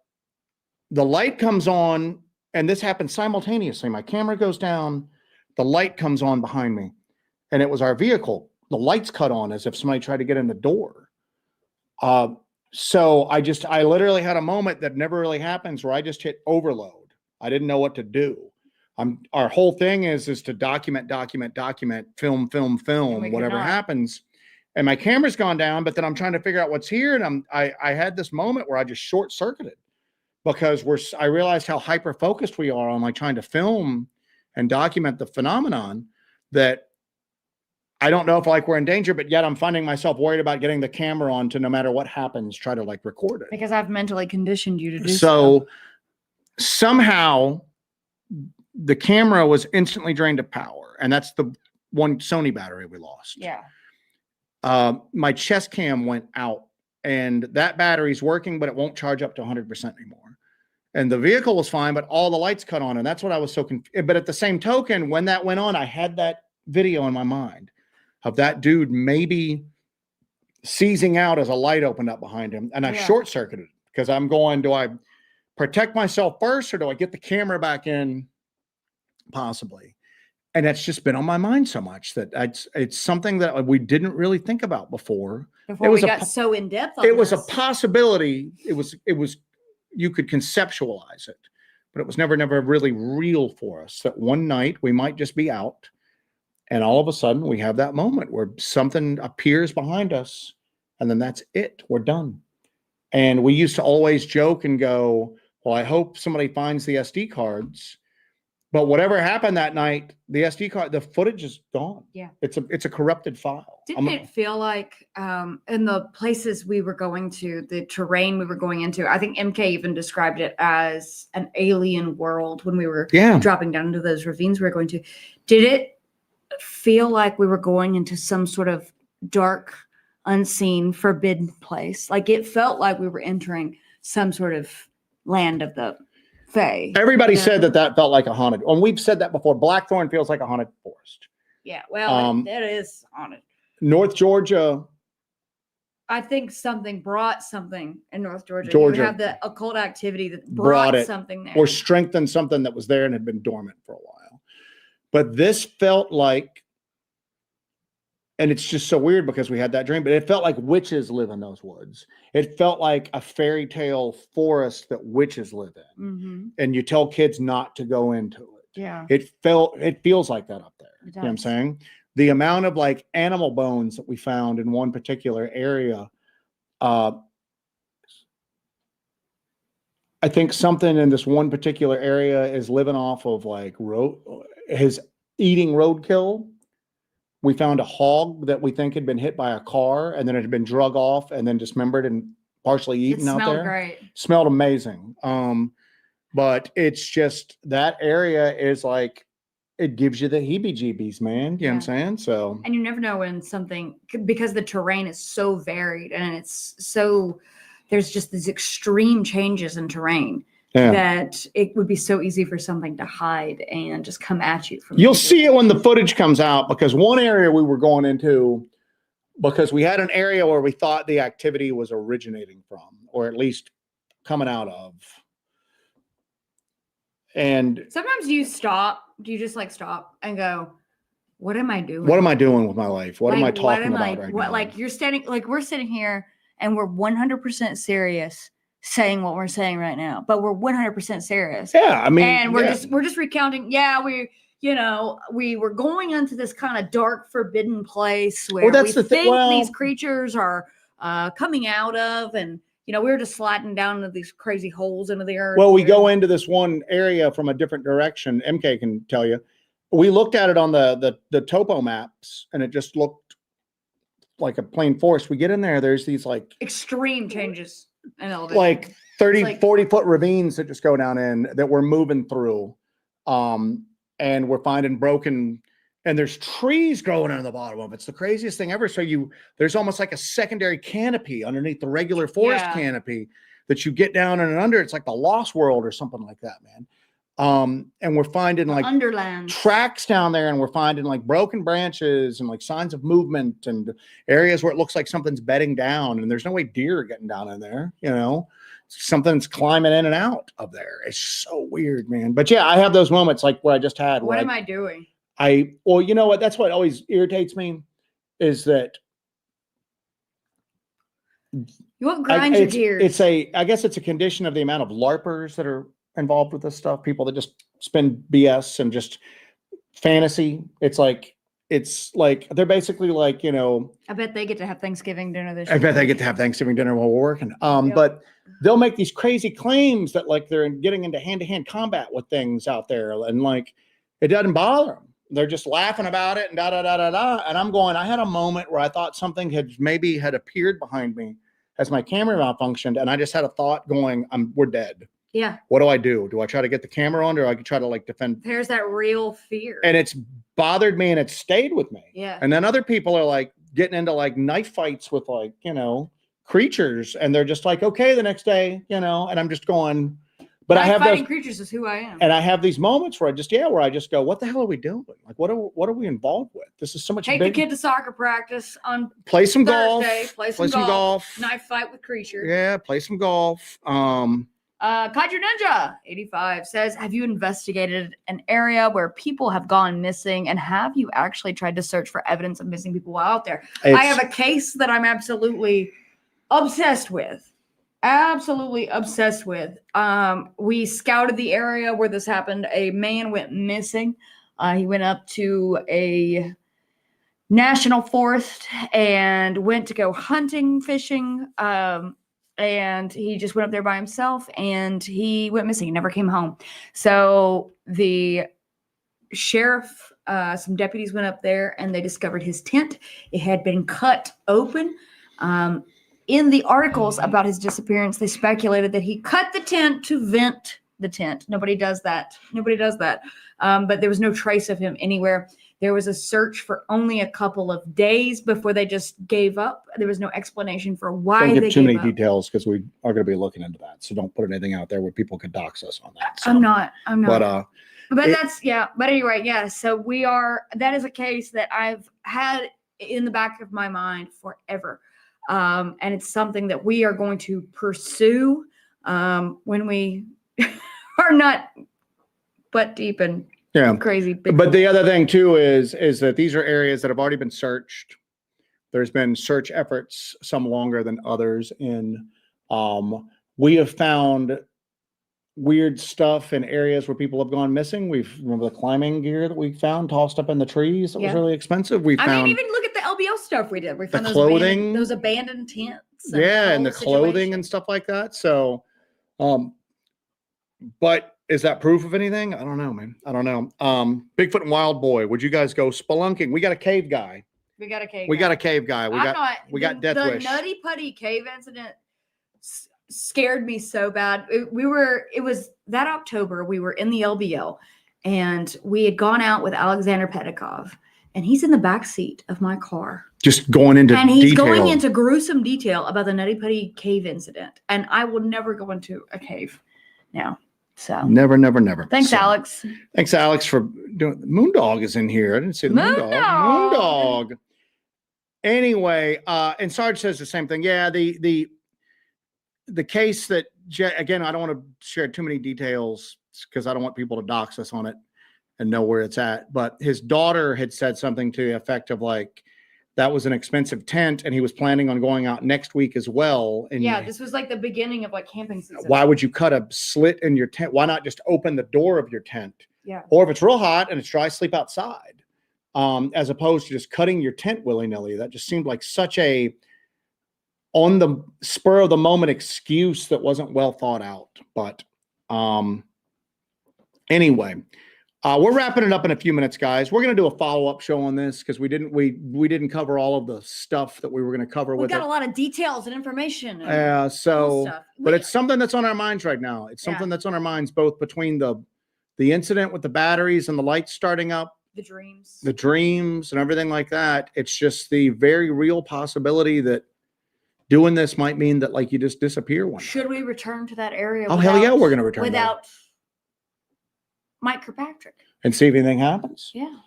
the light comes on, and this happened simultaneously. My camera goes down, the light comes on behind me, and it was our vehicle. The lights cut on as if somebody tried to get in the door. So I literally had a moment that never really happens where I just hit overload. I didn't know what to do. Our whole thing is to document, film, whatever happens. And my camera's gone down, but then I'm trying to figure out what's here. And I had this moment where I just short circuited because I realized how hyper focused we are on like trying to film and document the phenomenon that I don't know if like we're in danger, but yet I'm finding myself worried about getting the camera on to no matter what happens, try to like record it. Because I've mentally conditioned you to do so. Somehow the camera was instantly drained of power. And that's the one Sony battery we lost. Yeah. My chest cam went out and that battery's working, but it won't charge up to 100% anymore. And the vehicle was fine, but all the lights cut on. And that's what I was so confused. But at the same token, when that went on, I had that video in my mind of that dude maybe seizing out as a light opened up behind him. And I short circuited because I'm going, do I protect myself first or do I get the camera back in? Possibly. And that's just been on my mind so much that it's something that we didn't really think about before. Before we got so in depth on it was a possibility. It was you could conceptualize it, but it was never really real for us that one night we might just be out and all of a sudden we have that moment where something appears behind us and then that's it. We're done. And we used to always joke and go, well, I hope somebody finds the SD cards. But whatever happened that night, the SD card, the footage is gone. Yeah. It's a corrupted file. Didn't it feel like in the places we were going to, the terrain we were going into, I think MK even described it as an alien world when we were dropping down into those ravines we were going to. Did it feel like we were going into some sort of dark, unseen, forbidden place? Like it felt like we were entering some sort of land of the fae. Everybody said that felt like a haunted, and we've said that before. Blackthorn feels like a haunted forest. Yeah, well, it is haunted. North Georgia. I think something brought something in North Georgia. You have the occult activity that brought something there. Or strengthened something that was there and had been dormant for a while. But this felt like, and it's just so weird because we had that dream, but it felt like witches live in those woods. It felt like a fairy tale forest that witches live in. Mm-hmm. And you tell kids not to go into it. Yeah. It feels like that up there. You know what I'm saying? The amount of like animal bones that we found in one particular area, I think something in this one particular area is living off of like eating roadkill. We found a hog that we think had been hit by a car and then it had been drug off and then dismembered and partially eaten out there. Smelled great. Smelled amazing. But it's just that area is like, it gives you the heebie-jeebies, man. You know what I'm saying? So, and you never know when something, because the terrain is so varied and it's so, there's just these extreme changes in terrain that it would be so easy for something to hide and just come at you. You'll see it when the footage comes out, because one area we were going into, because we had an area where we thought the activity was originating from, or at least coming out of. And sometimes you just like stop and go, what am I doing? What am I doing with my life? What am I talking about right now? Like you're standing, like we're sitting here and we're 100% serious saying what we're saying right now, but we're 100% serious. Yeah. I mean, and we're just recounting. Yeah. We were going into this kind of dark, forbidden place where we think these creatures are coming out of, and we were just sliding down into these crazy holes into the earth. Well, we go into this one area from a different direction. MK can tell you. We looked at it on the topo maps, and it just looked like a plain forest. We get in there, there's these like extreme changes in elevation. Like 30, like 40-foot ravines that just go down in that we're moving through. And we're finding broken, and there's trees growing on the bottom of it. It's the craziest thing ever. So there's almost like a secondary canopy underneath the regular forest canopy that you get down and under. It's like the Lost World or something like that, man. And we're finding like underland tracks down there, and we're finding like broken branches and like signs of movement and areas where it looks like something's bedding down, and there's no way deer are getting down in there, something's climbing in and out of there. It's so weird, man. But yeah, I have those moments like where I just had. What am I doing? Well, you know what? That's what always irritates me is that. What grinds your gears? I guess it's a condition of the amount of LARPers that are involved with this stuff. People that just spend BS and just fantasy. It's like they're basically like, I bet they get to have Thanksgiving dinner this year. I bet they get to have Thanksgiving dinner while we're working. But they'll make these crazy claims that like they're getting into hand-to-hand combat with things out there, and like it doesn't bother them. They're just laughing about it and da da da da da. And I'm going, I had a moment where I thought something had appeared behind me as my camera malfunctioned, and I just had a thought going, we're dead. Yeah. What do I do? Do I try to get the camera on, or I could try to like defend? There's that real fear. And it's bothered me, and it's stayed with me. Yeah. And then other people are like getting into like knife fights with like, creatures, and they're just like, okay, the next day, and I'm just going, but I have fighting creatures is who I am. And I have these moments where I just go, what the hell are we doing? Like, what are we involved with? This is so much. Take the kid to soccer practice on play some Thursday, golf, play some golf, knife fight with creatures. Yeah. Play some golf. Kaiju Ninja 85 says, have you investigated an area where people have gone missing, and have you actually tried to search for evidence of missing people out there? I have a case that I'm absolutely obsessed with. We scouted the area where this happened. A man went missing. He went up to a national forest and went to go hunting, fishing. And he just went up there by himself, and he went missing. He never came home. So the sheriff, some deputies went up there, and they discovered his tent. It had been cut open. In the articles about his disappearance, they speculated that he cut the tent to vent the tent. Nobody does that. But there was no trace of him anywhere. There was a search for only a couple of days before they just gave up. There was no explanation for why they gave up. Don't give too many details, because we are going to be looking into that. So don't put anything out there where people could dox us on that. So. I'm not. But anyway, yeah. So that is a case that I've had in the back of my mind forever. And it's something that we are going to pursue when we are not butt deep in crazy Bigfoot. But the other thing too is that these are areas that have already been searched. There's been search efforts, some longer than others. We have found weird stuff in areas where people have gone missing. Remember the climbing gear that we found tossed up in the trees that was really expensive. Even look at the LBO stuff we did. We found those abandoned tents. And the clothing and stuff like that. So, but is that proof of anything? I don't know, man. I don't know. Bigfoot and Wild Boy, would you guys go spelunking? We got a cave guy. We got a cave guy. We got Death Wish. The Nutty Putty cave incident scared me so bad. It was that October. We were in the LBO, and we had gone out with Alexander Pedikov, and he's in the back seat of my car, just going into going into gruesome detail about the Nutty Putty cave incident. And I will never go into a cave now. So never. Thanks, Alex. Thanks, Alex, for doing. Moondog is in here. I didn't see the Moondog. Anyway, and Sarge says the same thing. Yeah, the case that, again, I don't want to share too many details because I don't want people to dox us on it and know where it's at. But his daughter had said something to the effect of like, that was an expensive tent, and he was planning on going out next week as well. And this was like the beginning of like camping season. Why would you cut a slit in your tent? Why not just open the door of your tent? Yeah. Or if it's real hot and it's dry, sleep outside. As opposed to just cutting your tent willy-nilly. That just seemed like such a on the spur of the moment excuse that wasn't well thought out. But anyway, We're wrapping it up in a few minutes, guys. We're going to do a follow-up show on this because we didn't cover all of the stuff that we were going to cover with it. We got a lot of details and information. And cool stuff. But it's something that's on our minds right now. It's something that's on our minds, both between the incident with the batteries and the lights starting up, the dreams and everything like that. It's just the very real possibility that doing this might mean that like you just disappear one Should night. We return to that area? Oh, hell yeah, we're going to return without Mike Kirkpatrick and see if anything happens. Yeah.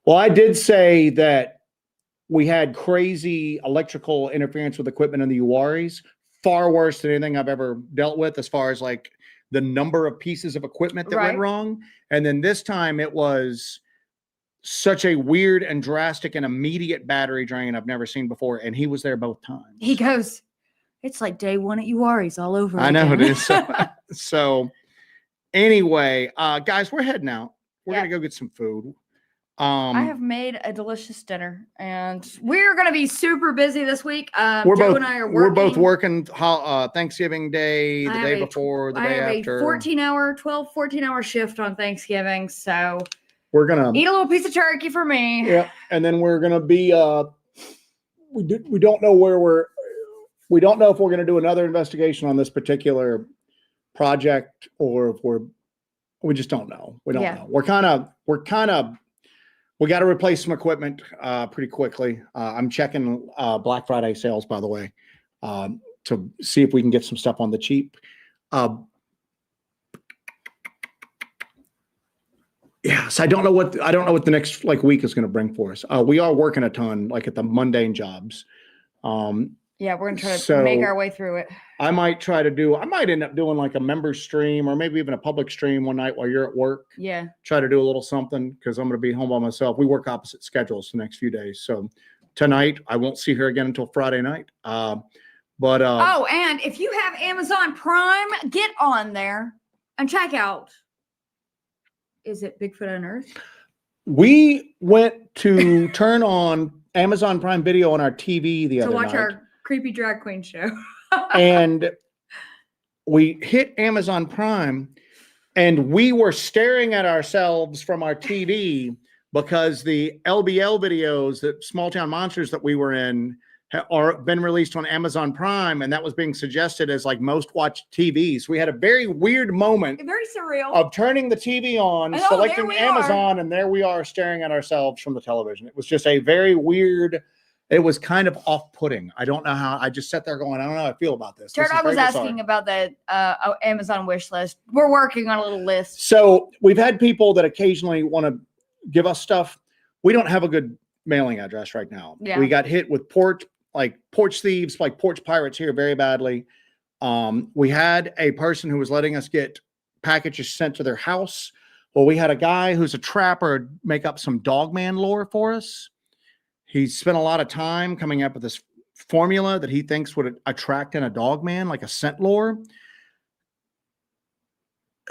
Well, I did say that we had crazy electrical interference with equipment in the Uwaris, far worse than anything I've ever dealt with as far as like the number of pieces of equipment that went wrong. And then this time it was such a weird and drastic and immediate battery drain I've never seen before. And he was there both times. He goes, it's like day one at Uwaris all over I know it is. So anyway, guys, we're heading out. We're going to go get some food. I have made a delicious dinner, and we're going to be super busy this week. Joe and I are working. We're both working Thanksgiving Day, the day before, the day after. I have a 14-hour shift on Thanksgiving, so we're going to eat a little piece of turkey for me. Yeah, and then we're going to be, we don't know we don't know if we're going to do another investigation on this particular project or if we just don't know. We don't know. We're kind of, we got to replace some equipment pretty quickly. I'm checking Black Friday sales, by the way, to see if we can get some stuff on the cheap. So I don't know what the next like week is going to bring for us. We are working a ton, like at the mundane jobs. Yeah, we're going to try to make our way through it. I might end up doing like a member stream or maybe even a public stream one night while you're at work. Yeah. Try to do a little something because I'm going to be home by myself. We work opposite schedules the next few days. So tonight I won't see her again until Friday night. And if you have Amazon Prime, get on there and check out. Is it Bigfoot Unearthed? We went to turn on Amazon Prime Video on our TV the other night. To watch our creepy drag queen show. And we hit Amazon Prime and we were staring at ourselves from our TV because the LBL videos, the Small Town Monsters that we were in, are been released on Amazon Prime, and that was being suggested as like most watched TVs. We had a very weird moment, very surreal, of turning the TV on, selecting Amazon, and there we are staring at ourselves from the television. It was just a very weird. It was kind of off-putting. I don't know how. I just sat there going, I don't know how I feel about this. Turdog was asking about the Amazon wish list. We're working on a little list. So we've had people that occasionally want to give us stuff. We don't have a good mailing address right now. Yeah. We got hit with porch thieves, like porch pirates here very badly. We had a person who was letting us get packages sent to their house. Well, we had a guy who's a trapper make up some Dogman lore for us. He spent a lot of time coming up with this formula that he thinks would attract in a Dogman, like a scent lore.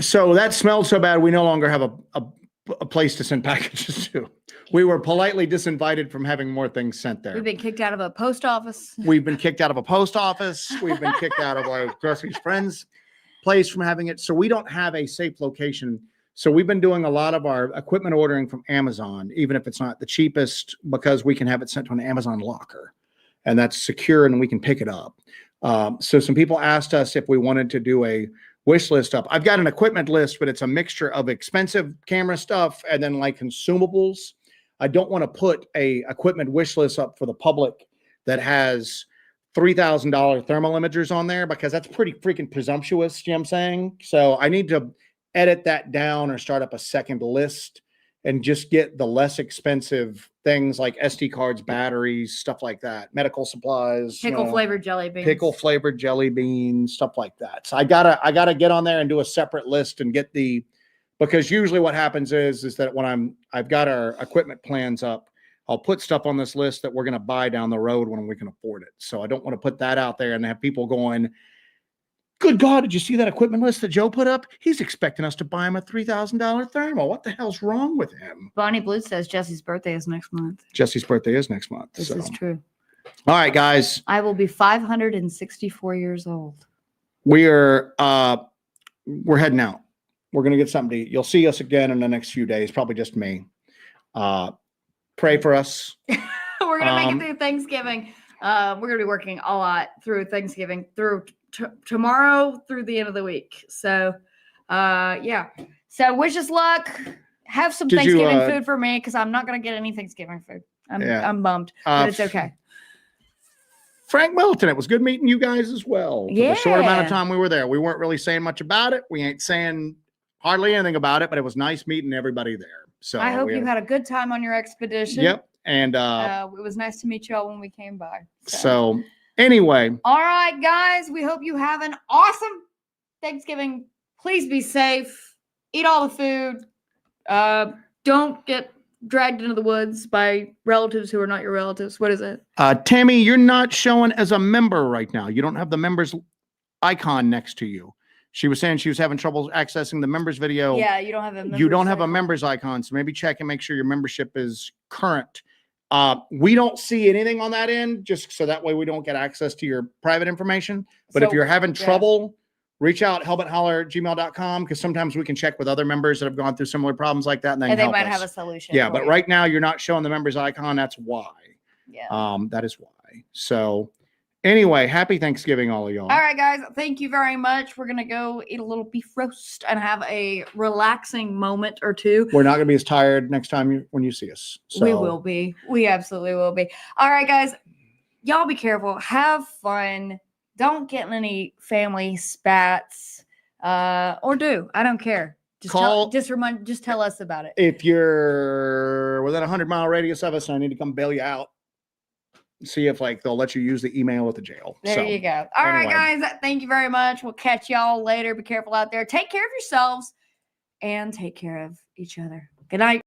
So that smelled so bad, we no longer have a place to send packages to. We were politely disinvited from having more things sent there. We've been kicked out of a post office. We've been kicked out of a post office. We've been kicked out of our grocery friends' place from having it. So we don't have a safe location. So we've been doing a lot of our equipment ordering from Amazon, even if it's not the cheapest, because we can have it sent to an Amazon locker. And that's secure and we can pick it up. So some people asked us if we wanted to do a wish list up. I've got an equipment list, but it's a mixture of expensive camera stuff and then like consumables. I don't want to put a equipment wish list up for the public that has $3,000 thermal imagers on there because that's pretty freaking presumptuous. You know what I'm saying? So I need to edit that down or start up a second list and just get the less expensive things like SD cards, batteries, stuff like that, medical supplies, pickle flavored jelly beans, stuff like that. So I gotta get on there and do a separate list and get because usually what happens is that when I've got our equipment plans up, I'll put stuff on this list that we're going to buy down the road when we can afford it. So I don't want to put that out there and have people going, good God, did you see that equipment list that Joe put up? He's expecting us to buy him a $3,000 thermal. What the hell's wrong with him? Bonnie Blue says Jesse's birthday is next month. Jesse's birthday is next month. This is true. All right, guys. I will be 564 years old. We're heading out. We're going to get something to eat. You'll see us again in the next few days, probably just me. Pray for us. We're going to make it through Thanksgiving. We're going to be working a lot through Thanksgiving, through tomorrow, through the end of the week. So, yeah. So wish us luck. Have some Thanksgiving food for me because I'm not going to get any Thanksgiving food. I'm bummed, but it's okay. Frank Middleton, it was good meeting you guys as well. For the short amount of time we were there. We weren't really saying much about it. We ain't saying hardly anything about it, but it was nice meeting everybody there. So I hope you had a good time on your expedition. Yep. And it was nice to meet y'all when we came by. So anyway. All right, guys. We hope you have an awesome Thanksgiving. Please be safe. Eat all the food. Don't get dragged into the woods by relatives who are not your relatives. What is it? Tammy, you're not showing as a member right now. You don't have the members icon next to you. She was saying she was having trouble accessing the members video. Yeah, you don't have a members You don't have icon. a members icon, so maybe check and make sure your membership is current. We don't see anything on that end, just so that way we don't get access to your private information. But if you're having trouble, reach out, hellbentholler@gmail.com, because sometimes we can check with other members that have gone through similar problems like that, and they might have a solution. Yeah, but right now you're not showing the members icon. That's why. Yeah. That is why. So anyway, happy Thanksgiving, all of y'all. All right, guys. Thank you very much. We're gonna go eat a little beef roast and have a relaxing moment or two. We're not gonna be as tired next time when you see us. So. We will be. We absolutely will be. All right, guys. Y'all be careful. Have fun. Don't get in any family spats, or do. I don't care. Just just tell us about it. If you're within 100-mile radius of us, and I need to come bail you out. See if they'll let you use the email at the jail. There you go. All right, guys. Thank you very much. We'll catch y'all later. Be careful out there. Take care of yourselves and take care of each other. Good night.